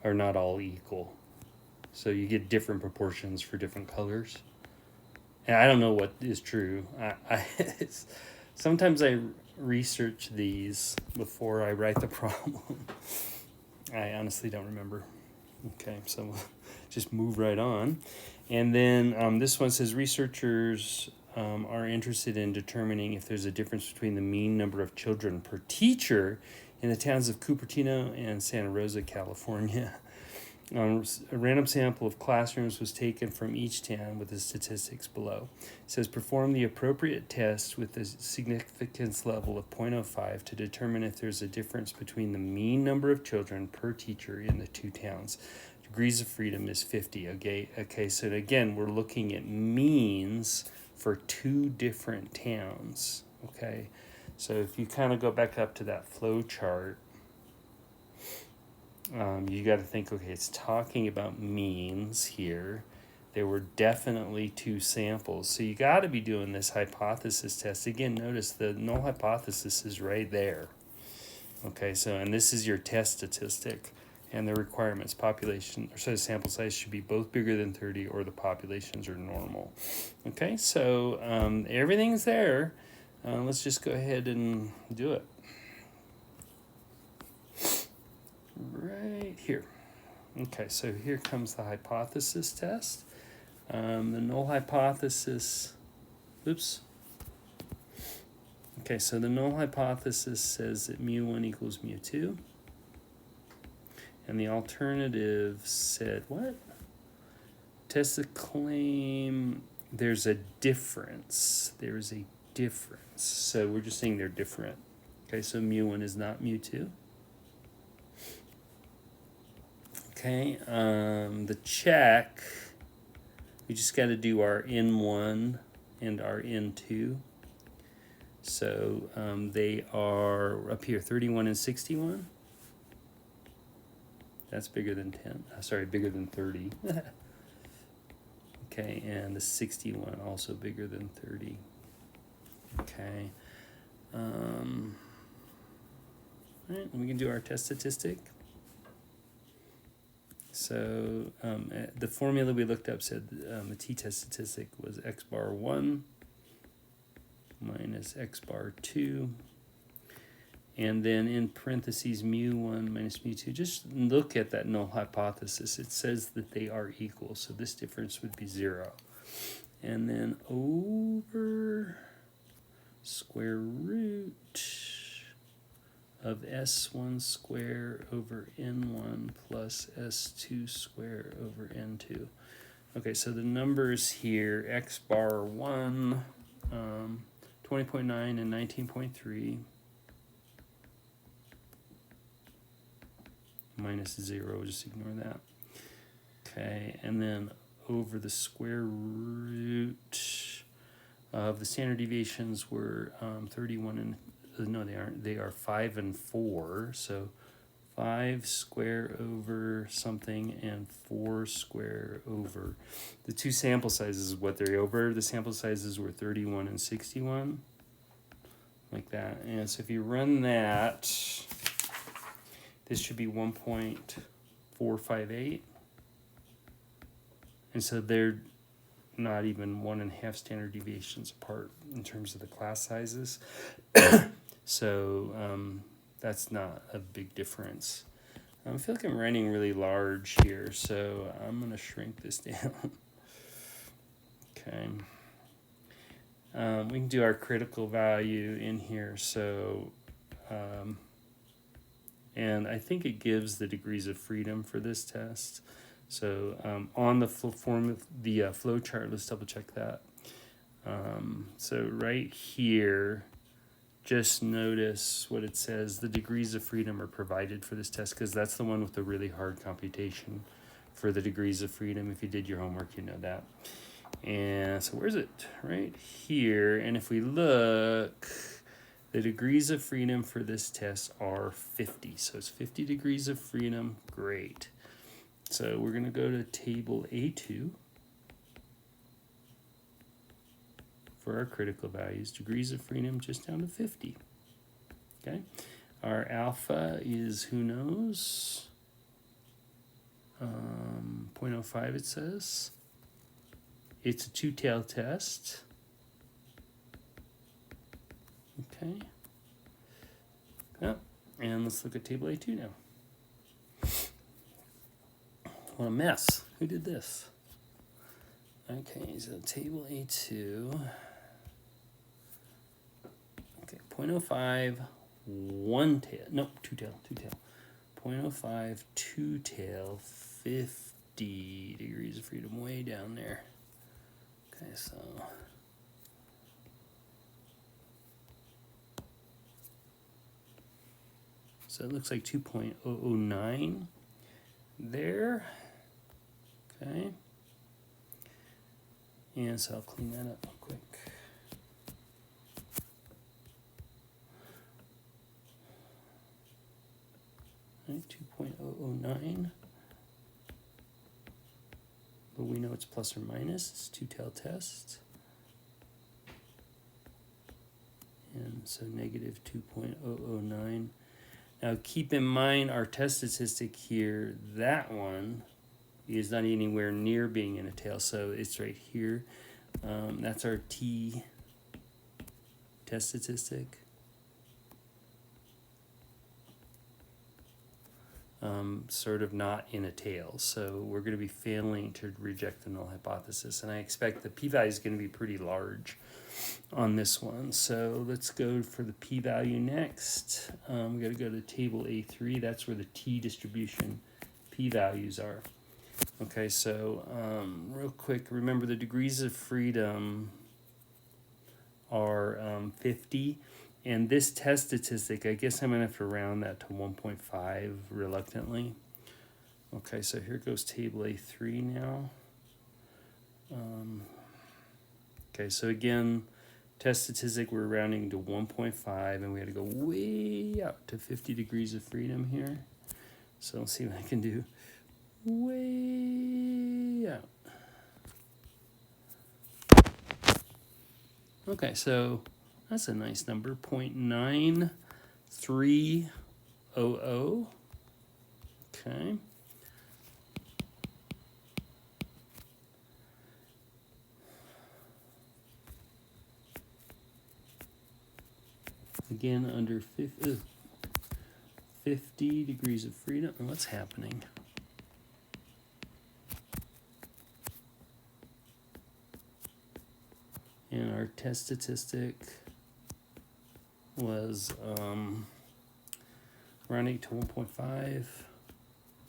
are not all equal. So you get different proportions for different colors. And I don't know what is true. Sometimes I research these before I write the problem. I honestly don't remember. Okay, so we'll just move right on. And then this one says researchers are interested in determining if there's a difference between the mean number of children per teacher in the towns of Cupertino and Santa Rosa, California. A random sample of classrooms was taken from each town with the statistics below. It says perform the appropriate test with a significance level of 0.05 to determine if there's a difference between the mean number of children per teacher in the two towns. Degrees of freedom is 50. Okay, so again, we're looking at means for two different towns. Okay, so if you kind of go back up to that flow chart, you got to think, okay, it's talking about means here. There were definitely two samples. So you got to be doing this hypothesis test. Again, notice the null hypothesis is right there. Okay, so, and this is your test statistic. And the requirements, population, or so sample size should be both bigger than 30 or the populations are normal. Okay, so everything's there. Let's just go ahead and do it. Right here. Okay, so here comes the hypothesis test. The null hypothesis, oops. Okay, so the null hypothesis says that mu1 equals mu2. And the alternative said, what? Test the claim, there's a difference. There's a difference. So we're just saying they're different. Okay, so mu1 is not mu2. Okay, the check, we just got to do our N1 and our N2. So they are up here, 31 and 61. That's bigger than 10. Sorry, bigger than 30. Okay, and the 61 also bigger than 30. Okay. All right, we can do our test statistic. So the formula we looked up said the t-test statistic was x bar 1 minus x bar 2. And then in parentheses mu1 minus mu2. Just look at that null hypothesis. It says that they are equal. So this difference would be 0. And then over square root of s1 square over n1 plus s2 square over n2. Okay, so the numbers here, x bar 1, 20.9 and 19.3, minus 0, just ignore that. Okay, and then over the square root of the standard deviations were 31 and no, they aren't. They are 5 and 4. So 5 square over something and 4 square over. The two sample sizes is what they're over. The sample sizes were 31 and 61. Like that. And so if you run that, this should be 1.458. And so they're not even 1.5 standard deviations apart in terms of the class sizes. So that's not a big difference. I feel like I'm writing really large here, so I'm going to shrink this down. Okay. We can do our critical value in here. So, and I think it gives the degrees of freedom for this test. So on the flow chart, let's double check that. So right here, just notice what it says. The degrees of freedom are provided for this test because that's the one with the really hard computation for the degrees of freedom. If you did your homework, you know that. And so where's it? Right here. And if we look, the degrees of freedom for this test are 50. So it's 50 degrees of freedom. Great. So we're going to go to table A2 for our critical values. Degrees of freedom just down to 50. Okay. Our alpha is, who knows, 0.05 it says. It's a two-tail test. Okay. Yep. And let's look at table A2 now. What a mess. Who did this? Okay, so table A2. Okay, 0.05, one tail. Nope, two tail. 0.05, two tail, 50 degrees of freedom, way down there. Okay, so it looks like 2.009 there. Okay. And so I'll clean that up real quick. Right, 2.009. But we know it's plus or minus. It's two-tailed test. And so negative 2.009. Now keep in mind our test statistic here, that one is not anywhere near being in a tail, so it's right here. That's our T test statistic. Sort of not in a tail, so we're going to be failing to reject the null hypothesis, and I expect the p-value is going to be pretty large on this one. So let's go for the p-value next. We got to go to table A3. That's where the t distribution p-values are. Okay, so real quick, remember the degrees of freedom are 50, and this test statistic, I guess I'm going to have to round that to 1.5 reluctantly. Okay, so here goes table A3 now. Okay, so again, test statistic, we're rounding to 1.5, and we had to go way out to 50 degrees of freedom here. So let's see what I can do. Way out. Okay, so that's a nice number, 0.9300. Okay. Again, under 50 degrees of freedom. What's happening? And our test statistic was rounding to 1.5.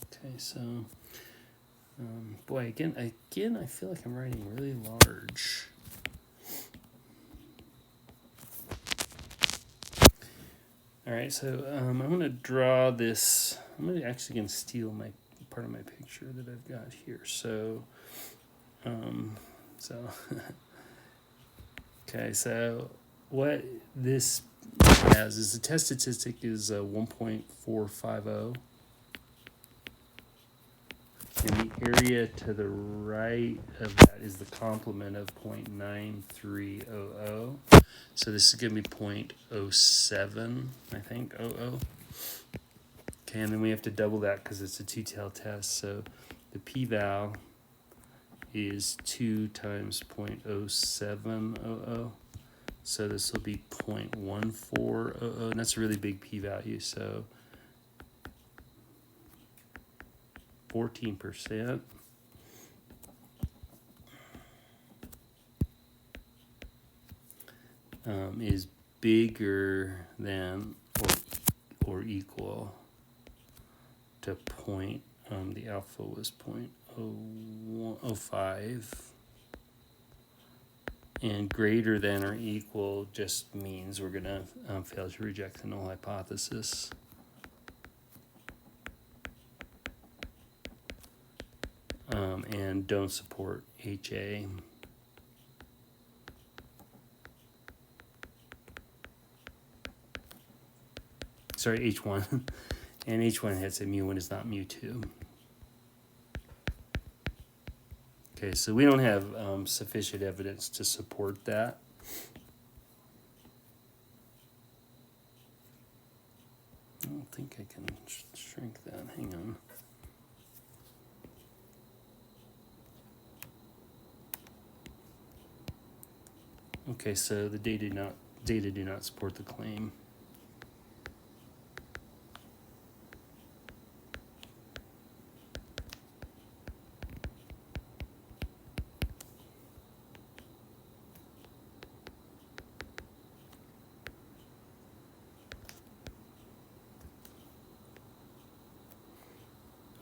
Okay, so boy, again, I feel like I'm writing really large. All right, so I'm going to draw this. I'm actually going to steal my part of my picture that I've got here. So, okay, so what this has is the test statistic is 1.450. And the area to the right of that is the complement of 0.9300. So this is going to be 0.07, I think, 00. Okay, and then we have to double that because it's a two-tailed test. So the p-val is 2 times 0.0700. So this will be 0.1400, and that's a really big p-value. So 14%. Is bigger than or equal to the alpha was 0.05, and greater than or equal just means we're going to fail to reject the null hypothesis. And don't support HA. Sorry, H1. And H1 has a mu1 is not mu2. Okay, so we don't have sufficient evidence to support that. I don't think I can shrink that. Hang on. Okay, so the data do not support the claim.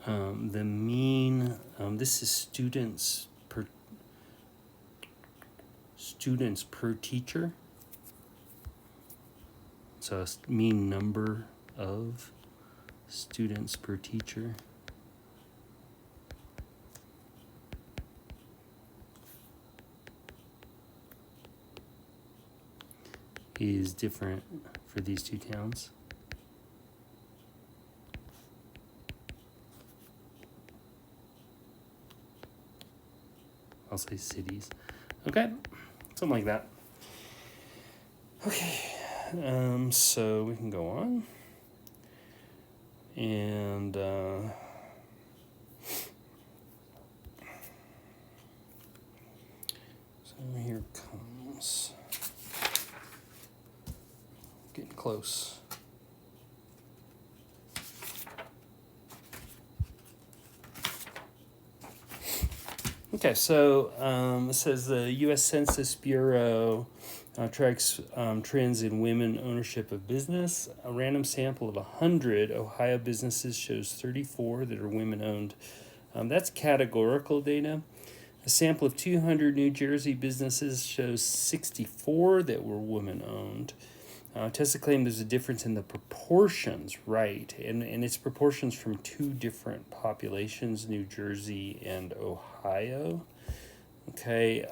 the mean, this is students per teacher. So mean number of students per teacher. Is different for these two towns. I'll say cities. Okay, something like that. Okay, so we can go on. And so here comes, getting close. Okay, so it says the U.S. Census Bureau tracks trends in women ownership of business. A random sample of 100 Ohio businesses shows 34 that are women-owned. That's categorical data. A sample of 200 New Jersey businesses shows 64 that were women-owned. Tessa claimed there's a difference in the proportions, right? And it's proportions from two different populations, New Jersey and Ohio. Okay,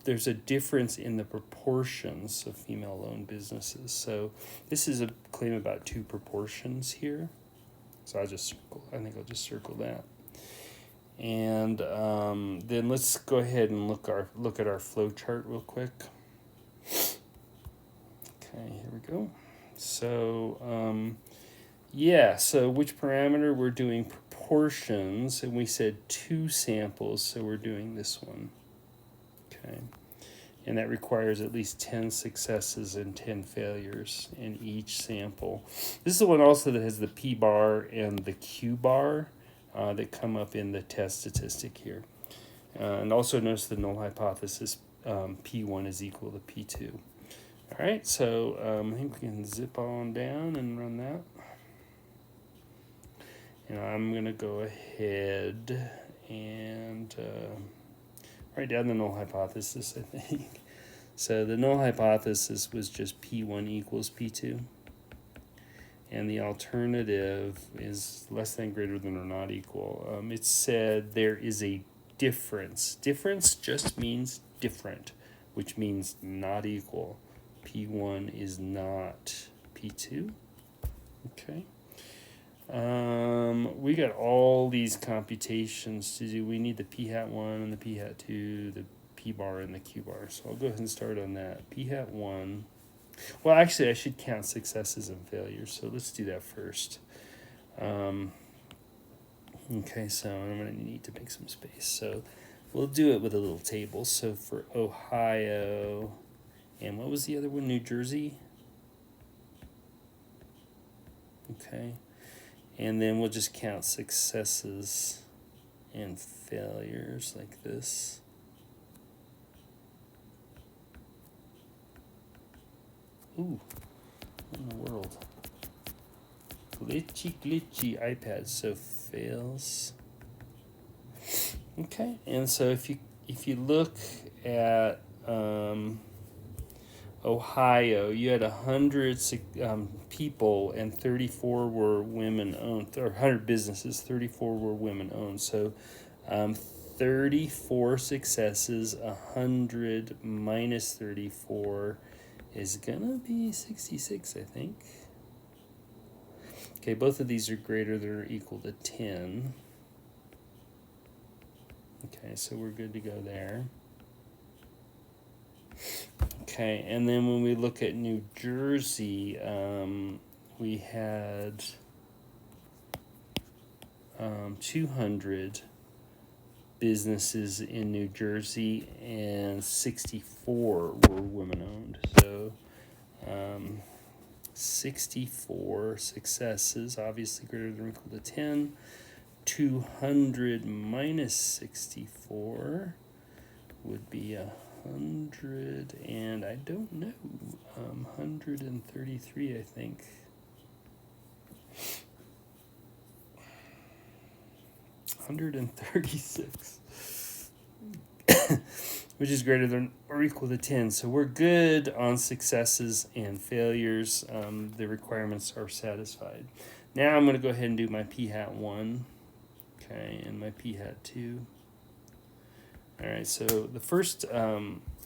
there's a difference in the proportions of female-owned businesses. So this is a claim about two proportions here. So I think I'll just circle that. And then let's go ahead and look at our flow chart real quick. Okay, here we go. So so which parameter? We're doing proportions, and we said 2 samples, so we're doing this one. Okay, and that requires at least 10 successes and 10 failures in each sample. This is the one also that has the p-bar and the q-bar that come up in the test statistic here. And also notice the null hypothesis, p1 is equal to p2. All right, so I think we can zip on down and run that. And I'm going to go ahead and write down the null hypothesis, I think. So the null hypothesis was just P1 equals P2. And the alternative is less than, greater than, or not equal. It said there is a difference. Difference just means different, which means not equal. P1 is not P2. Okay. We got all these computations to do. We need the p hat 1 and the p hat 2, the p bar and the q bar. So I'll go ahead and start on that. P hat 1. Well, actually, I should count successes and failures. So let's do that first. Okay, so I'm going to need to make some space. So we'll do it with a little table. So for Ohio, and what was the other one? New Jersey. Okay. And then we'll just count successes and failures like this. Ooh, what in the world? Glitchy iPad, so fails. Okay, and so if you look at Ohio, you had 100 people and 34 were women owned, or 100 businesses, 34 were women owned. So 34 successes, 100 minus 34 is gonna be 66, I think. Okay, both of these are greater than or equal to 10. Okay, so we're good to go there. Okay, and then when we look at New Jersey, we had 200 businesses in New Jersey, and 64 were women-owned. So 64 successes, obviously greater than or equal to 10. 200 minus 64 would be 100, and I don't know, 133, I think. 136. Which is greater than or equal to 10. So we're good on successes and failures. The requirements are satisfied. Now I'm going to go ahead and do my p hat 1. Okay, and my p hat 2. All right, so the first,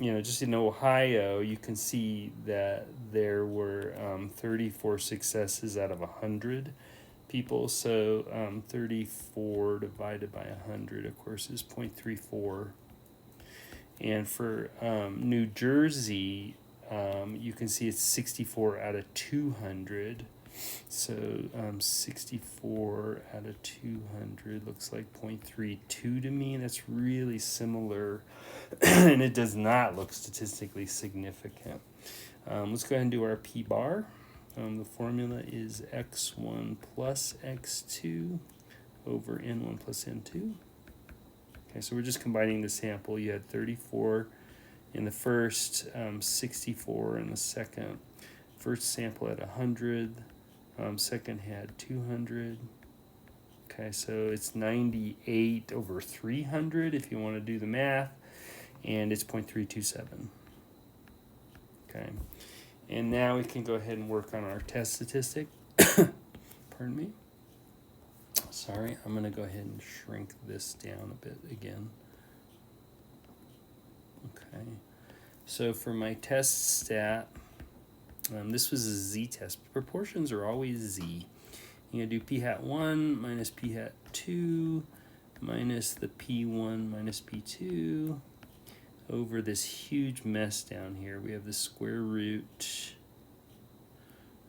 just in Ohio, you can see that there were 34 successes out of 100 people. So 34 divided by 100, of course, is 0.34. And for New Jersey, you can see it's 64 out of 200. So 64 out of 200 looks like 0.32 to me. That's really similar, and it does not look statistically significant. Let's go ahead and do our p-bar. The formula is x1 plus x2 over n1 plus n2. Okay, so we're just combining the sample. You had 34 in the first, 64 in the second. First sample had 100, second had 200. Okay, so it's 98 over 300 if you want to do the math, and it's 0.327. Okay, and now we can go ahead and work on our test statistic. Pardon me. Sorry, I'm going to go ahead and shrink this down a bit again. Okay, so for my test stat, this was a z-test. Proportions are always z. You're going to do p hat 1 minus p hat 2 minus the p1 minus p2 over this huge mess down here. We have the square root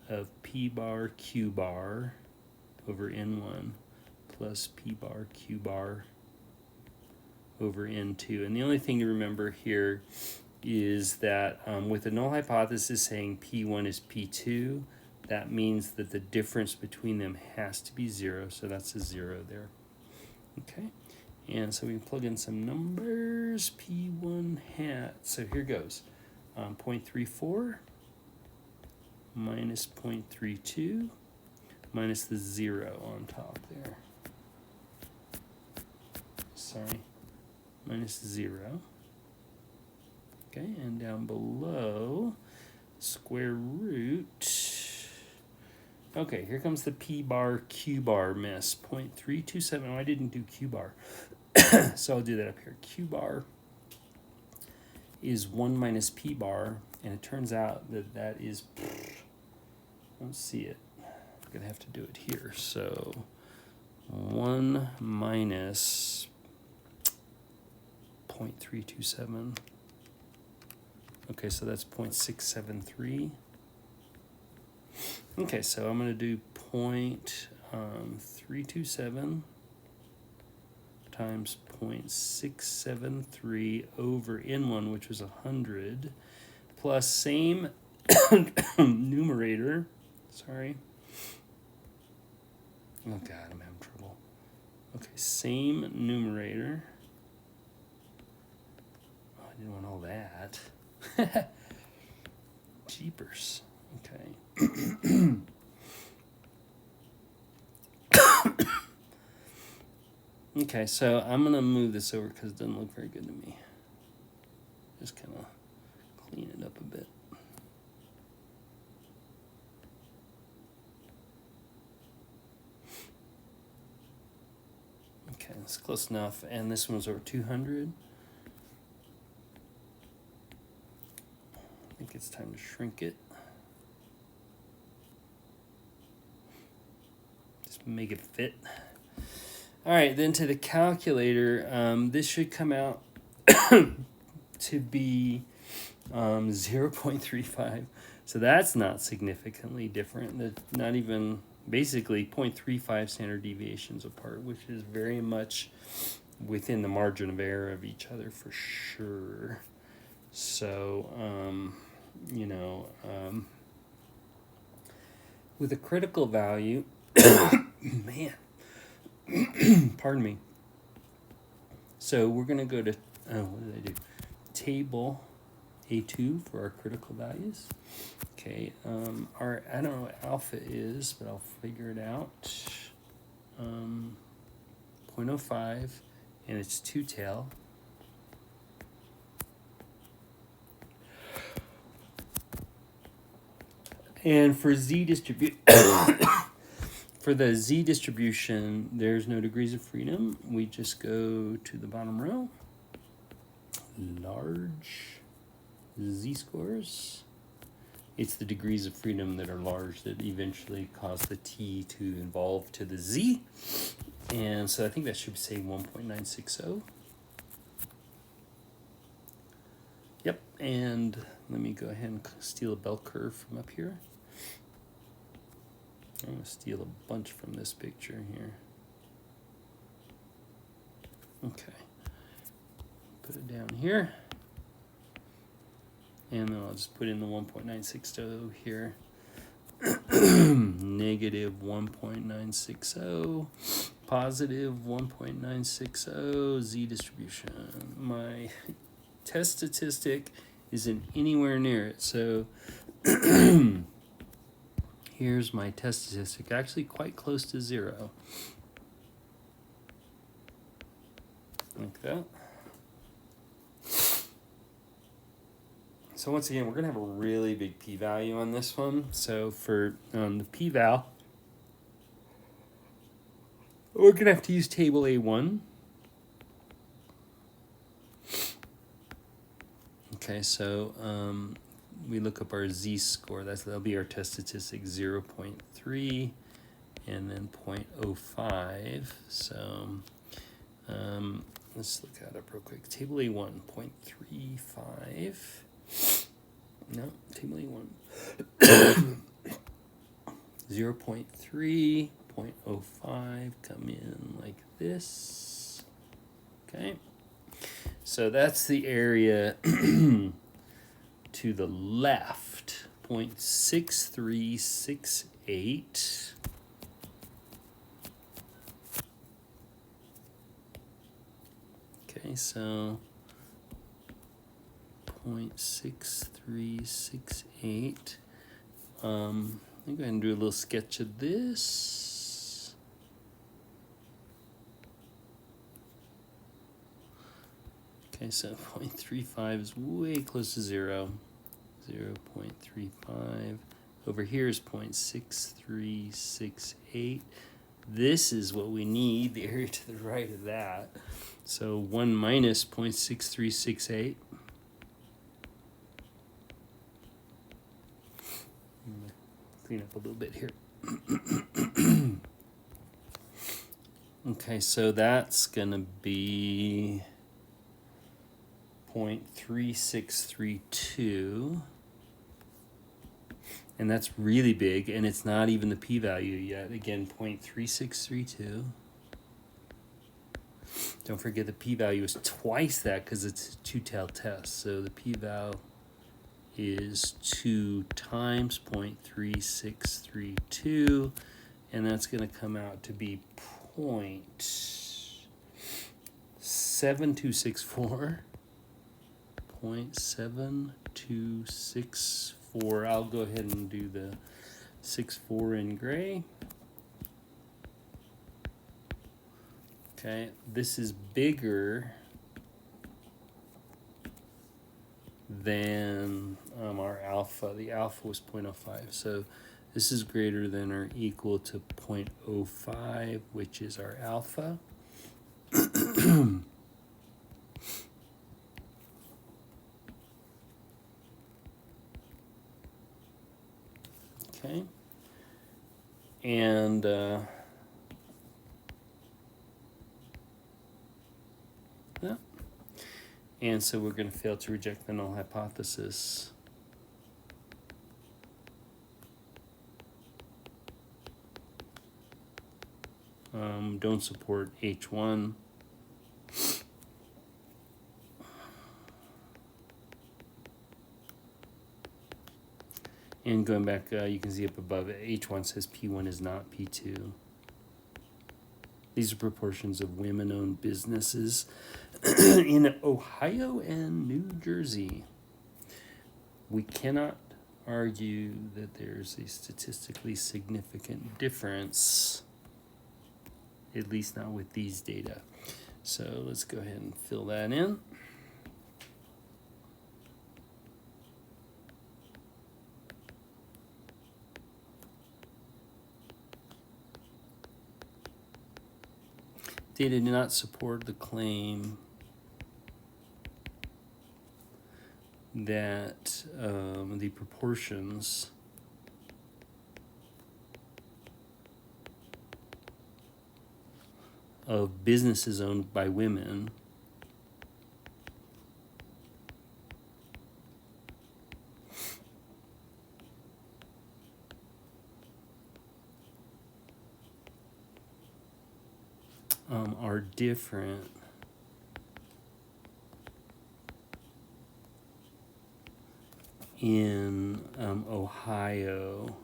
of p bar q bar over n1 plus p bar q bar over n2. And the only thing to remember here is that with the null hypothesis saying p1 is p2, that means that the difference between them has to be 0, so that's a 0 there. Okay, and so we can plug in some numbers. P1 hat, so here goes. 0.34 minus 0.32 minus the 0 on top there. Sorry, minus 0. Okay, and down below, square root. Okay, here comes the p bar q bar mess. 0.327. Oh, I didn't do q bar. So I'll do that up here. Q bar is 1 minus p bar, and it turns out that that is, I don't see it. I'm going to have to do it here. So 1 minus 0.327. Okay, so that's 0.673. Okay, so I'm going to do 0.327 times 0.673 over n1, which was 100, plus same numerator. Sorry. Oh, God, I'm having trouble. Okay, same numerator. Oh, I didn't want all that. Jeepers. Okay. Okay, so I'm going to move this over because it doesn't look very good to me. Just kind of clean it up a bit. Okay, that's close enough. And this one's over 200. I think it's time to shrink it. Just make it fit. All right, then to the calculator, this should come out to be 0.35. So that's not significantly different. Not even basically 0.35 standard deviations apart, which is very much within the margin of error of each other for sure. So, with a critical value, man, pardon me. So we're going to go to, what did I do? Table A2 for our critical values. Okay, I don't know what alpha is, but I'll figure it out. 0.05, and it's two-tail. And for for the z distribution, there's no degrees of freedom. We just go to the bottom row. Large z-scores. It's the degrees of freedom that are large that eventually cause the t to evolve to the z. And so I think that should say 1.960. Yep, and let me go ahead and steal a bell curve from up here. I'm going to steal a bunch from this picture here. Okay. Put it down here. And then I'll just put in the 1.960 here. Negative 1.960. Positive 1.960. Z distribution. My test statistic isn't anywhere near it. So here's my test statistic. Actually quite close to 0. Like that. So once again, we're going to have a really big p-value on this one. So for the p-val, we're going to have to use table A1. Okay, so we look up our z-score. That'll be our test statistic, 0.3 and then 0.05. So let's look that up real quick. Table A1, 0.35. No, table A1. 0.3, 0.05 come in like this. Okay. So that's the area to the left, 0.6368. Okay, so 0.6368. I'm going to go ahead and do a little sketch of this. Okay, so 0.35 is way close to 0. 0.35. Over here is 0.6368. This is what we need, the area to the right of that. So 1 minus 0.6368. Clean up a little bit here. Okay, so that's going to be 0.3632. And that's really big, and it's not even the p-value yet. Again, 0.3632. Don't forget the p-value is twice that because it's a two-tail test. So the p-value is 2 times 0.3632, and that's going to come out to be 0.7264. 0.7264. I'll go ahead and do the 64 in gray. Okay, this is bigger than our alpha. The alpha was 0.05. So this is greater than or equal to 0.05, which is our alpha. Okay. And yeah. And so we're going to fail to reject the null hypothesis. Don't support H1. And going back, you can see up above it, H1 says P1 is not P2. These are proportions of women-owned businesses in Ohio and New Jersey. We cannot argue that there's a statistically significant difference at least not with these data. So let's go ahead and fill that in. Data do not support the claim that the proportions of businesses owned by women are different in Ohio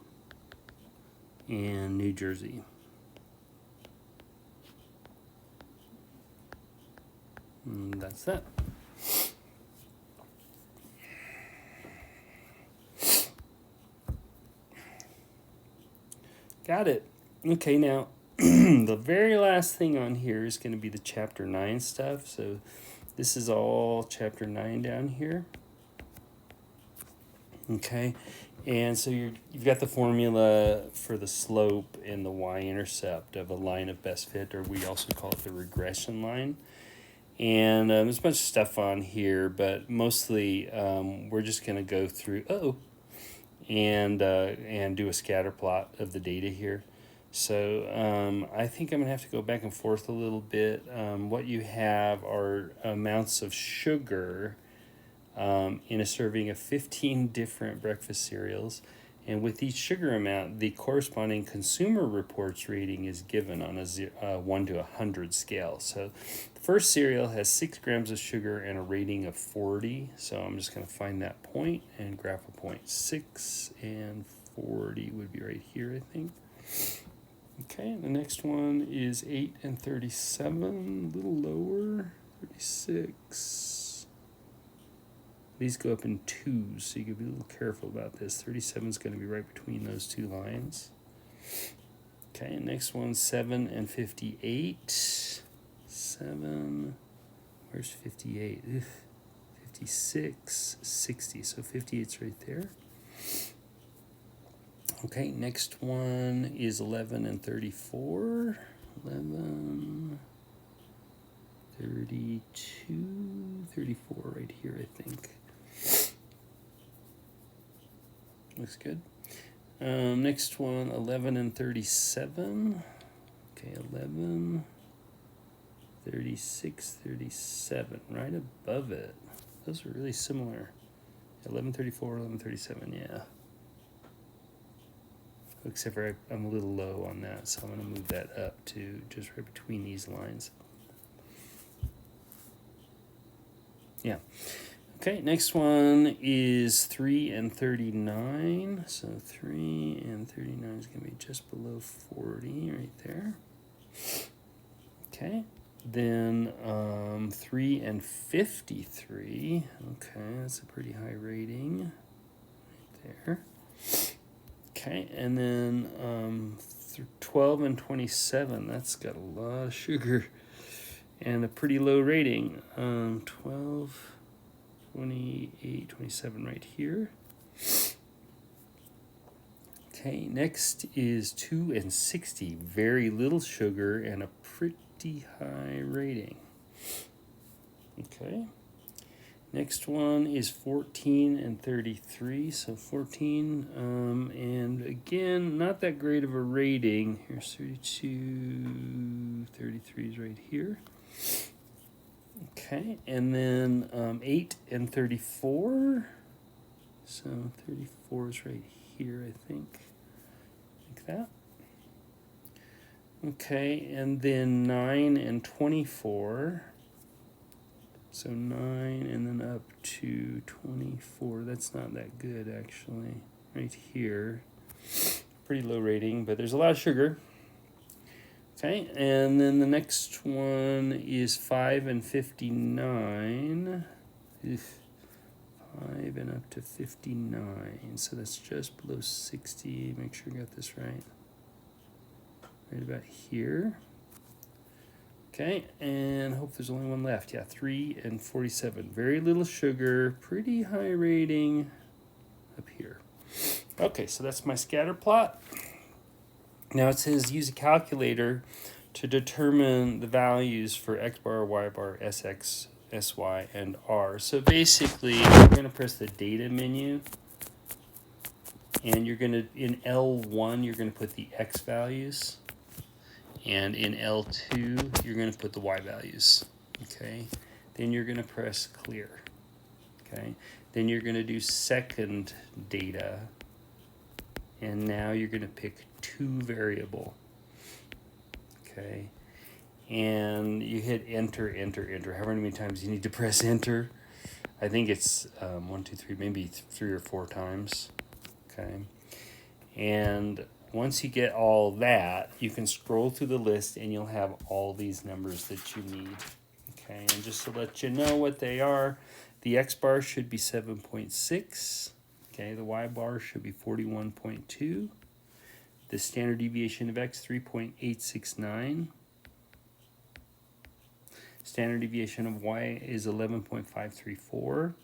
and New Jersey. And that's that. Got it. Okay, now the very last thing on here is going to be the chapter 9 stuff. So this is all chapter 9 down here. Okay, and so you've got the formula for the slope and the y-intercept of a line of best fit, or we also call it the regression line. And there's a bunch of stuff on here, but mostly we're just going to go through and do a scatter plot of the data here. So I think I'm going to have to go back and forth a little bit. What you have are amounts of sugar in a serving of 15 different breakfast cereals. And with each sugar amount, the corresponding Consumer Reports rating is given on a 1 to 100 scale. So the first cereal has 6 grams of sugar and a rating of 40. So I'm just going to find that point and graph a point. 6 and 40 would be right here, I think. Okay, the next one is 8 and 37, a little lower, 36. These go up in 2s, so you can be a little careful about this. 37 is going to be right between those two lines. Okay, next one, 7 and 58. 7, where's 58? 56, 60, so 58's right there. Okay, next one is 11 and 34. 11, 32, 34 right here, I think. Looks good. Next one, 11 and 37. Okay, 11, 36, 37, right above it. Those are really similar. 1134, 1137, yeah. Except for I'm a little low on that, so I'm going to move that up to just right between these lines. Yeah. Okay, next one is 3 and 39. So 3 and 39 is going to be just below 40 right there. Okay, then 3 and 53. Okay, that's a pretty high rating right there. Okay, and then 12 and 27. That's got a lot of sugar and a pretty low rating. 12, 28, 27 right here. Okay, next is 2 and 60. Very little sugar and a pretty high rating. Okay. Next one is 14 and 33. So 14, and again, not that great of a rating. Here's 32, 33 is right here. Okay, and then 8 and 34. So 34 is right here, I think. Like that. Okay, and then 9 and 24. So 9 and then up to 24. That's not that good, actually. Right here. Pretty low rating, but there's a lot of sugar. Okay, and then the next one is 5 and 59. 5 and up to 59. So that's just below 60. Make sure I got this right. Right about here. Okay, and hope there's only one left. Yeah, 3 and 47. Very little sugar, pretty high rating up here. Okay, so that's my scatter plot. Now it says use a calculator to determine the values for x bar, y bar, sx, sy, and r. So basically, you're going to press the data menu, and you're going to, in L1, you're going to put the x values, and in L2, you're going to put the y values. Okay, then you're going to press clear. Okay, then you're going to do second data, and now you're going to pick two variable. Okay, and you hit enter, enter, enter. However many times you need to press enter. I think it's 1, 2, 3, maybe 3 or 4 times. Okay, and once you get all that, you can scroll through the list and you'll have all these numbers that you need. Okay, and just to let you know what they are, the x bar should be 7.6. Okay, the y bar should be 41.2. The standard deviation of x, 3.869. Standard deviation of y is 11.534.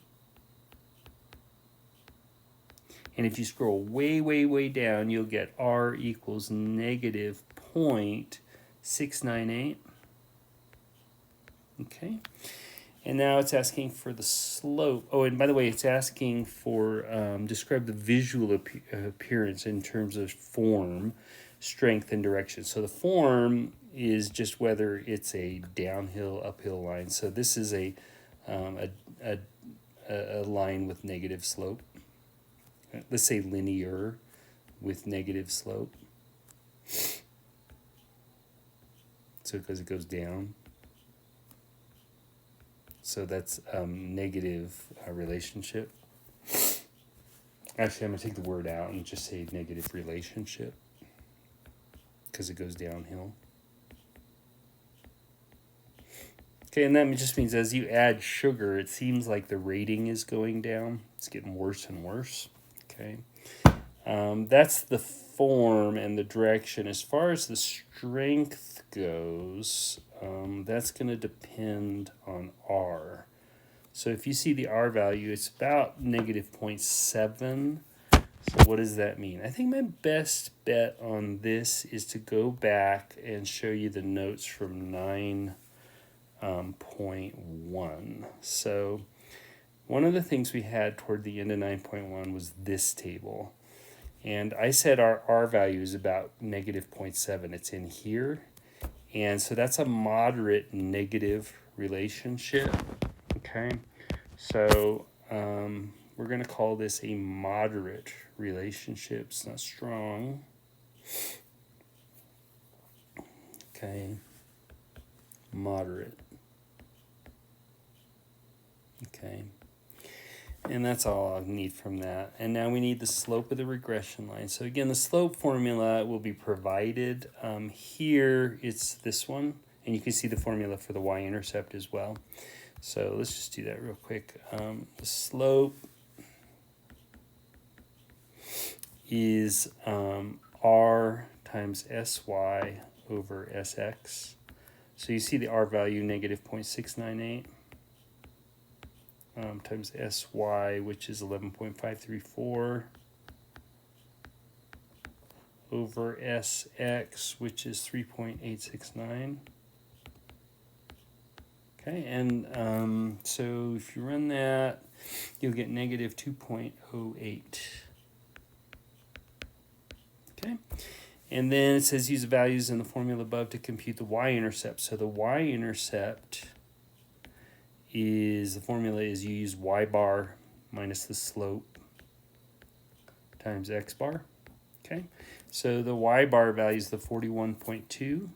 And if you scroll way, way, way down, you'll get r equals negative 0.698. Okay. And now it's asking for the slope. Oh, and by the way, it's asking for describe the visual appearance in terms of form, strength, and direction. So the form is just whether it's a downhill, uphill line. So this is a line with negative slope. Let's say linear with negative slope. So because it goes down. So that's negative relationship. Actually, I'm going to take the word out and just say negative relationship because it goes downhill. Okay, and that just means as you add sugar, it seems like the rating is going down. It's getting worse and worse. Okay, that's the form and the direction. As far as the strength goes, that's going to depend on R. So if you see the R value, it's about negative 0.7. So what does that mean? I think my best bet on this is to go back and show you the notes from 9.1. So one of the things we had toward the end of 9.1 was this table. And I said our R value is about negative 0.7. It's in here. And so that's a moderate negative relationship. Okay. So we're going to call this a moderate relationship. It's not strong. Okay. Moderate. Okay. And that's all I'll need from that. And now we need the slope of the regression line. So again, the slope formula will be provided. Here it's this one. And you can see the formula for the y-intercept as well. So let's just do that real quick. The slope is r times sy over sx. So you see the r value, negative 0.698. Times sy, which is 11.534, over sx, which is 3.869. Okay, and so if you run that, you'll get negative 2.08. Okay, and then it says use the values in the formula above to compute the y-intercept. So the y-intercept is, the formula is you use y bar minus the slope times x bar. Okay, so the y bar value is the 41.2.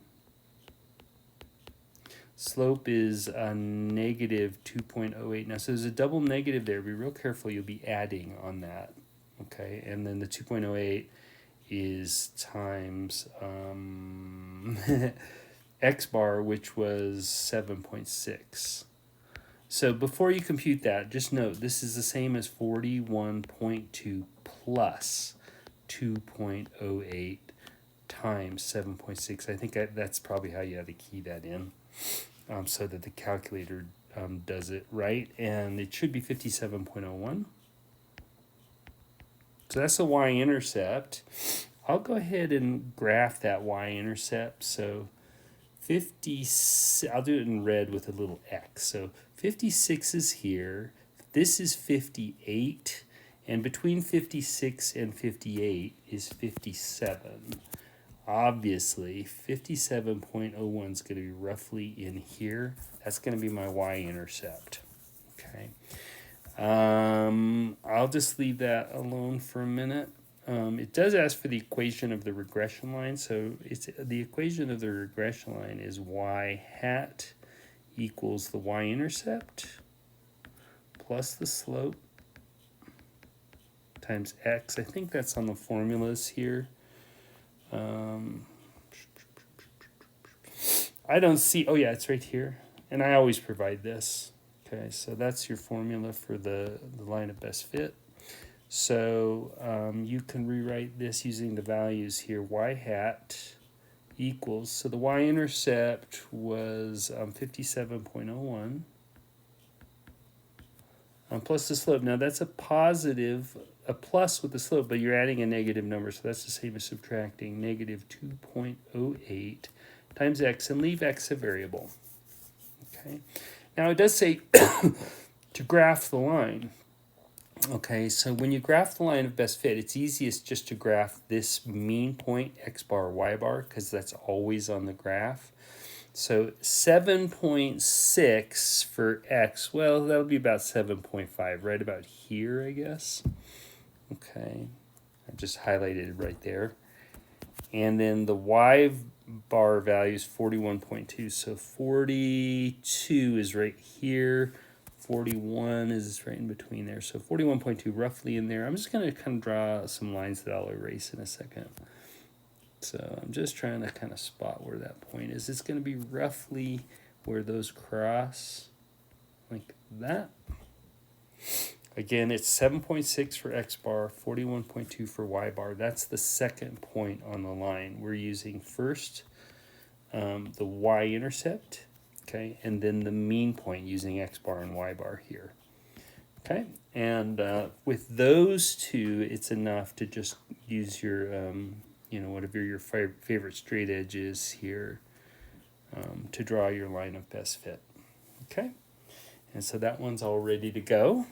Slope is a negative 2.08. Now, so there's a double negative there. Be real careful. You'll be adding on that. Okay, and then the 2.08 is times x bar, which was 7.6. So before you compute that, just note this is the same as 41.2 plus 2.08 times 7.6. I think that's probably how you have to key that in. so that the calculator does it right. And it should be 57.01. So that's the y-intercept. I'll go ahead and graph that y-intercept. So 50, I'll do it in red with a little x. So 56 is here. This is 58. And between 56 and 58 is 57. Obviously, 57.01 is going to be roughly in here. That's going to be my y-intercept. Okay. I'll just leave that alone for a minute. It does ask for the equation of the regression line. So it's the equation of the regression line is y hat equals the y-intercept plus the slope times x. I think that's on the formulas here. I don't see, oh yeah, it's right here. And I always provide this. Okay, so that's your formula for the line of best fit. So you can rewrite this using the values here. Y hat equals, so the y-intercept was 57.01 plus the slope. Now that's a positive, a plus with the slope, but you're adding a negative number, so that's the same as subtracting negative 2.08 times x, and leave x a variable. Okay. Now it does say to graph the line. Okay, so when you graph the line of best fit, it's easiest just to graph this mean point, x bar, y bar, because that's always on the graph. So 7.6 for x, well, that'll be about 7.5, right about here, I guess. Okay, I just highlighted it right there. And then the y bar value is 41.2, so 42 is right here. 41 is right in between there, so 41.2 roughly in there. I'm just going to kind of draw some lines that I'll erase in a second. So I'm just trying to kind of spot where that point is. It's going to be roughly where those cross, like that. Again, it's 7.6 for x bar, 41.2 for y bar. That's the second point on the line. We're using first the y-intercept, okay, and then the mean point using x bar and y bar here. Okay, and with those two, it's enough to just use your, whatever your favorite straight edge is here to draw your line of best fit. Okay, and so that one's all ready to go.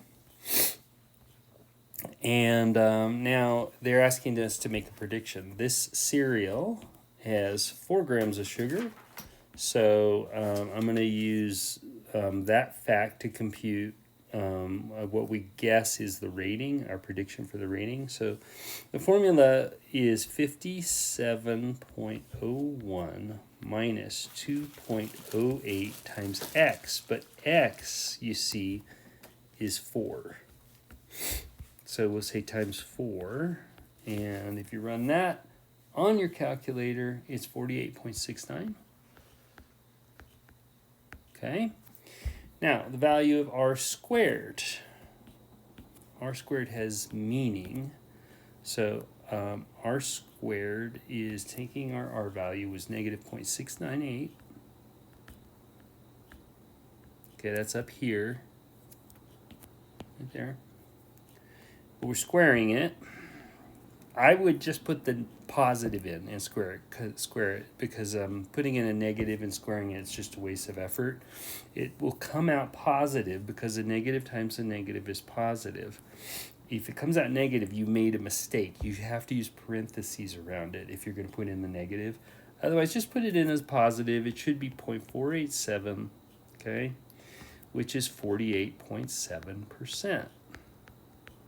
And now they're asking us to make a prediction. This cereal has 4 grams of sugar. So I'm going to use that fact to compute what we guess is the rating, our prediction for the rating. So the formula is 57.01 minus 2.08 times x. But x, you see, is 4. So we'll say times 4. And if you run that on your calculator, it's 48.69. Okay. Now, the value of r squared. R squared has meaning. So r squared is taking our r value was negative 0.698. Okay, that's up here. Right there. But we're squaring it. I would just put the positive in and square it because putting in a negative and squaring it is just a waste of effort. It will come out positive because a negative times a negative is positive. If it comes out negative, you made a mistake. You have to use parentheses around it if you're going to put in the negative. Otherwise, just put it in as positive. It should be 0.487, okay, which is 48.7%,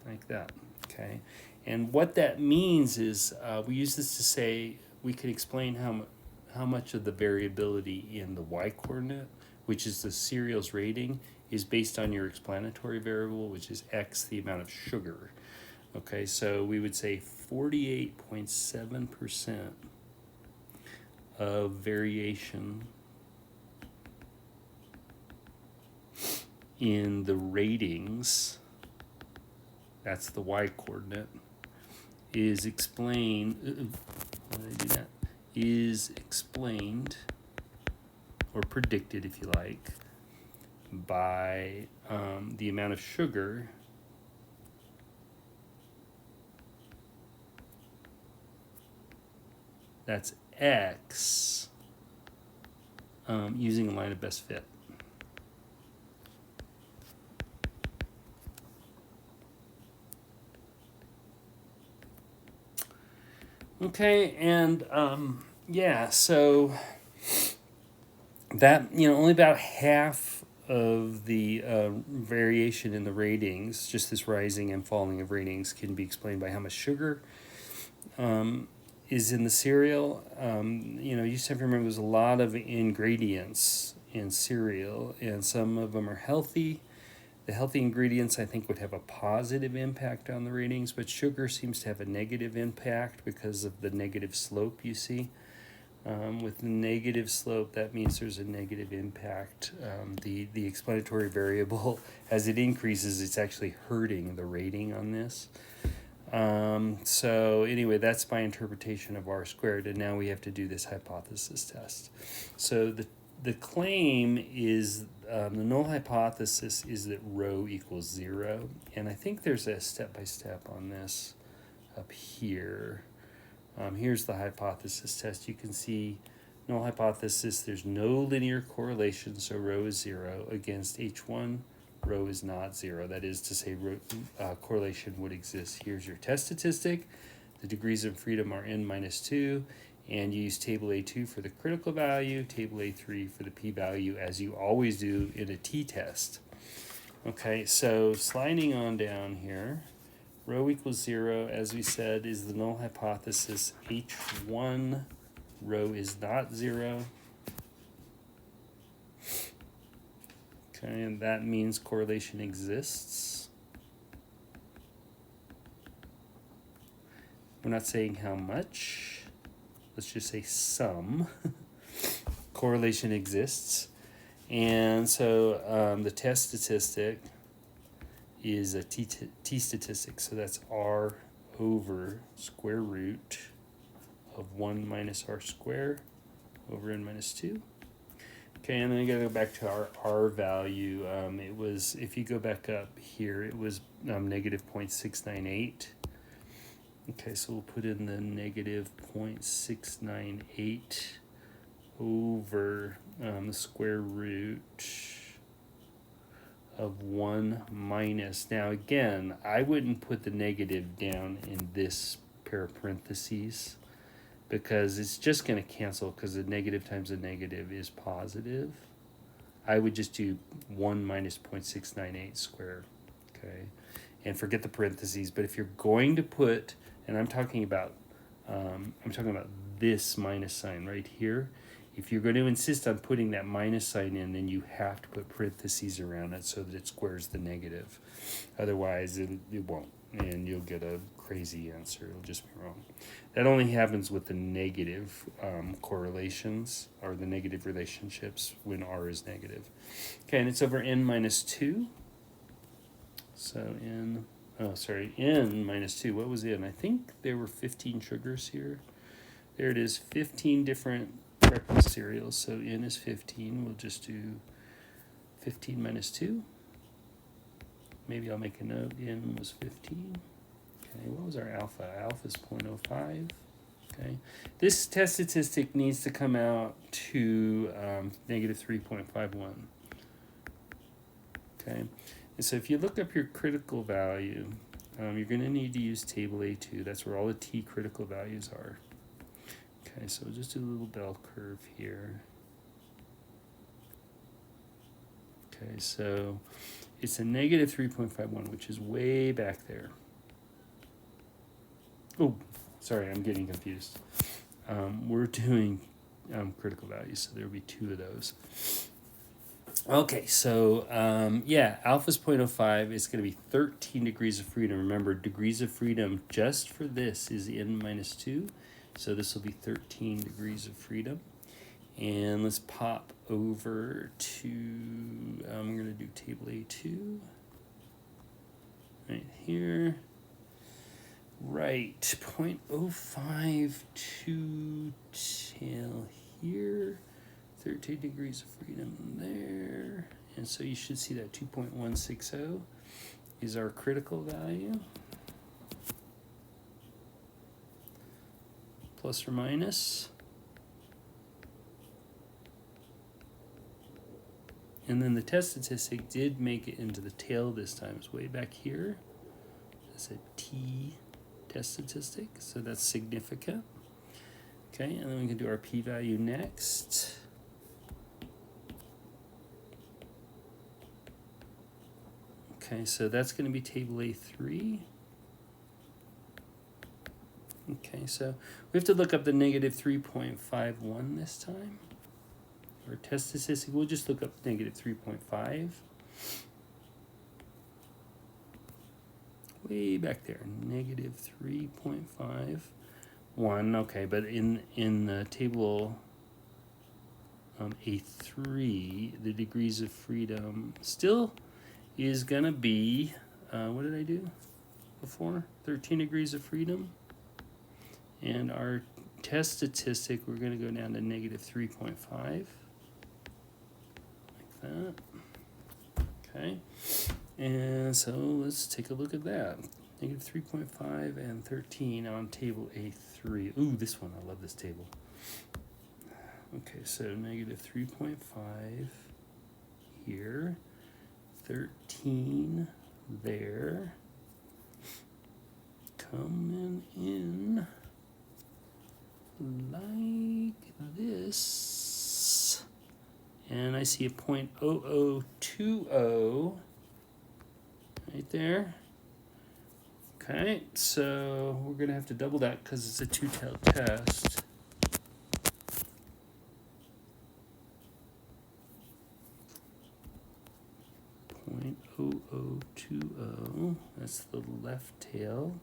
like that, okay. And what that means is we use this to say we can explain how much of the variability in the y-coordinate, which is the cereal's rating, is based on your explanatory variable, which is x, the amount of sugar. Okay, so we would say 48.7% of variation in the ratings, that's the y-coordinate, is explained, or predicted if you like, by the amount of sugar that's X using a line of best fit. Okay, and yeah, so that, only about half of the variation in the ratings, just this rising and falling of ratings, can be explained by how much sugar is in the cereal. You just have to remember there's a lot of ingredients in cereal, and some of them are healthy. The healthy ingredients, I think, would have a positive impact on the ratings, but sugar seems to have a negative impact because of the negative slope you see. With the negative slope, that means there's a negative impact. The explanatory variable, as it increases, it's actually hurting the rating on this. So anyway, that's my interpretation of R squared, and now we have to do this hypothesis test. So the claim is, the null hypothesis is that rho equals 0, and I think there's a step-by-step on this up here. Here's the hypothesis test. You can see null hypothesis, there's no linear correlation, so rho is 0. Against H1, rho is not 0. That is to say, correlation would exist. Here's your test statistic. The degrees of freedom are n minus 2, and you use table A2 for the critical value, table A3 for the p-value, as you always do in a t-test. Okay, so sliding on down here, rho equals 0, as we said, is the null hypothesis. H1, rho is not 0. Okay, and that means correlation exists. We're not saying how much. Let's just say some. Correlation exists. And so the test statistic is a t statistic. So that's r over square root of 1 minus r squared over n minus 2. Okay, and then you got to go back to our R value. It was, if you go back up here, it was negative 0.698. Okay, so we'll put in the negative 0.698 over the square root of 1 minus. Now again, I wouldn't put the negative down in this pair of parentheses, because it's just going to cancel, because the negative times the negative is positive. I would just do 1 minus 0.698 squared, okay? And forget the parentheses, but if you're going to put, and I'm talking about this minus sign right here. If you're going to insist on putting that minus sign in, then you have to put parentheses around it so that it squares the negative. Otherwise, it won't, and you'll get a crazy answer. It'll just be wrong. That only happens with the negative correlations, or the negative relationships, when R is negative. Okay, and it's over n minus 2. So n minus 2. What was n? I think there were 15 sugars here. There it is, 15 different breakfast cereals. So n is 15. We'll just do 15 minus 2. Maybe I'll make a note. N was 15. Okay, what was our alpha? Alpha is 0.05. Okay, this test statistic needs to come out to negative 3.51. Okay, and so if you look up your critical value, you're going to need to use table A2. That's where all the t critical values are. Okay, so we'll just do a little bell curve here. Okay, so it's a negative 3.51, which is way back there. Oh, sorry, I'm getting confused. We're doing critical values, so there will be 2 of those. Okay, so yeah, alpha is 0.05. It's going to be 13 degrees of freedom. Remember, degrees of freedom just for this is n minus 2. So this will be 13 degrees of freedom. And let's pop over to, we're going to do table A2 right here. Right, 0.05 to till here. 13 degrees of freedom there. And so you should see that 2.160 is our critical value. Plus or minus. And then the test statistic did make it into the tail this time. It's way back here. It's a T test statistic, so that's significant. Okay, and then we can do our p-value next. Okay, so that's going to be table A3. Okay, so we have to look up the negative 3.51 this time. Or test statistic, we'll just look up negative 3.5. Way back there, negative 3.51. Okay, but in the table A3, the degrees of freedom still is gonna be, what did I do before? 13 degrees of freedom. And our test statistic, we're gonna go down to negative 3.5. That. Okay, and so let's take a look at that. Negative 3.5 and 13 on table A3. Ooh, this one, I love this table. Okay, so negative 3.5 here, 13 there, coming in like this. And I see a 0.0020 right there. Okay, so we're going to have to double that because it's a two-tail test. .0020, that's the left tail,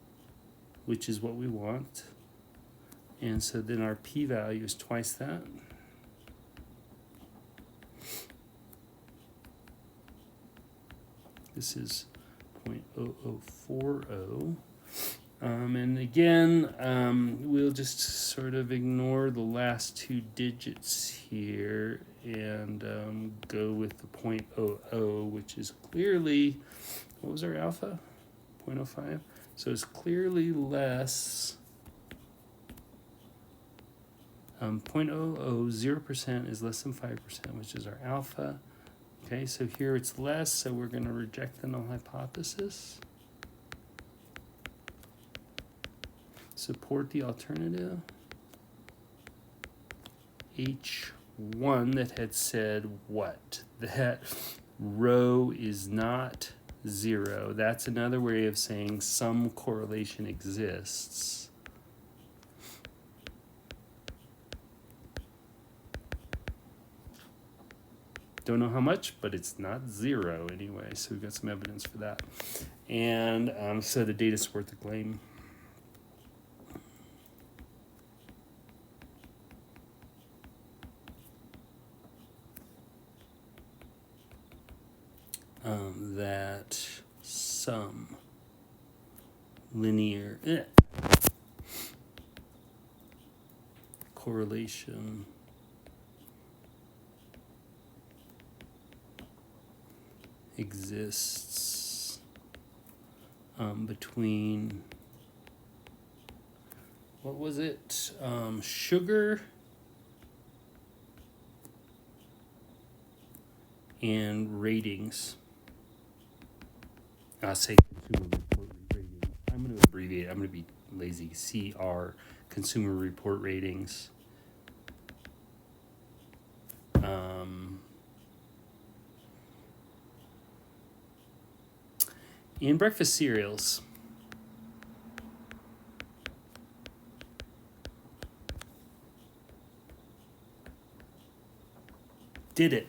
which is what we want. And so then our p-value is twice that. This is 0.0040. And again, we'll just sort of ignore the last two digits here and go with the 0.00, which is clearly, what was our alpha? 0.05. So it's clearly less. 0.000% is less than 5%, which is our alpha. Okay, so here it's less, so we're going to reject the null hypothesis. Support the alternative. H1 that had said what? That rho is not 0. That's another way of saying some correlation exists. Don't know how much, but it's not 0 anyway, so we've got some evidence for that. And so the data support the claim. That some linear correlation exists between, what was it, sugar and ratings. I'll say consumer report ratings. I'm going to abbreviate. I'm going to be lazy. CR, consumer report ratings. In breakfast cereals. Did it.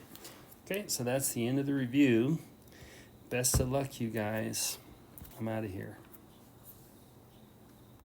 Okay, so that's the end of the review. Best of luck, you guys. I'm out of here.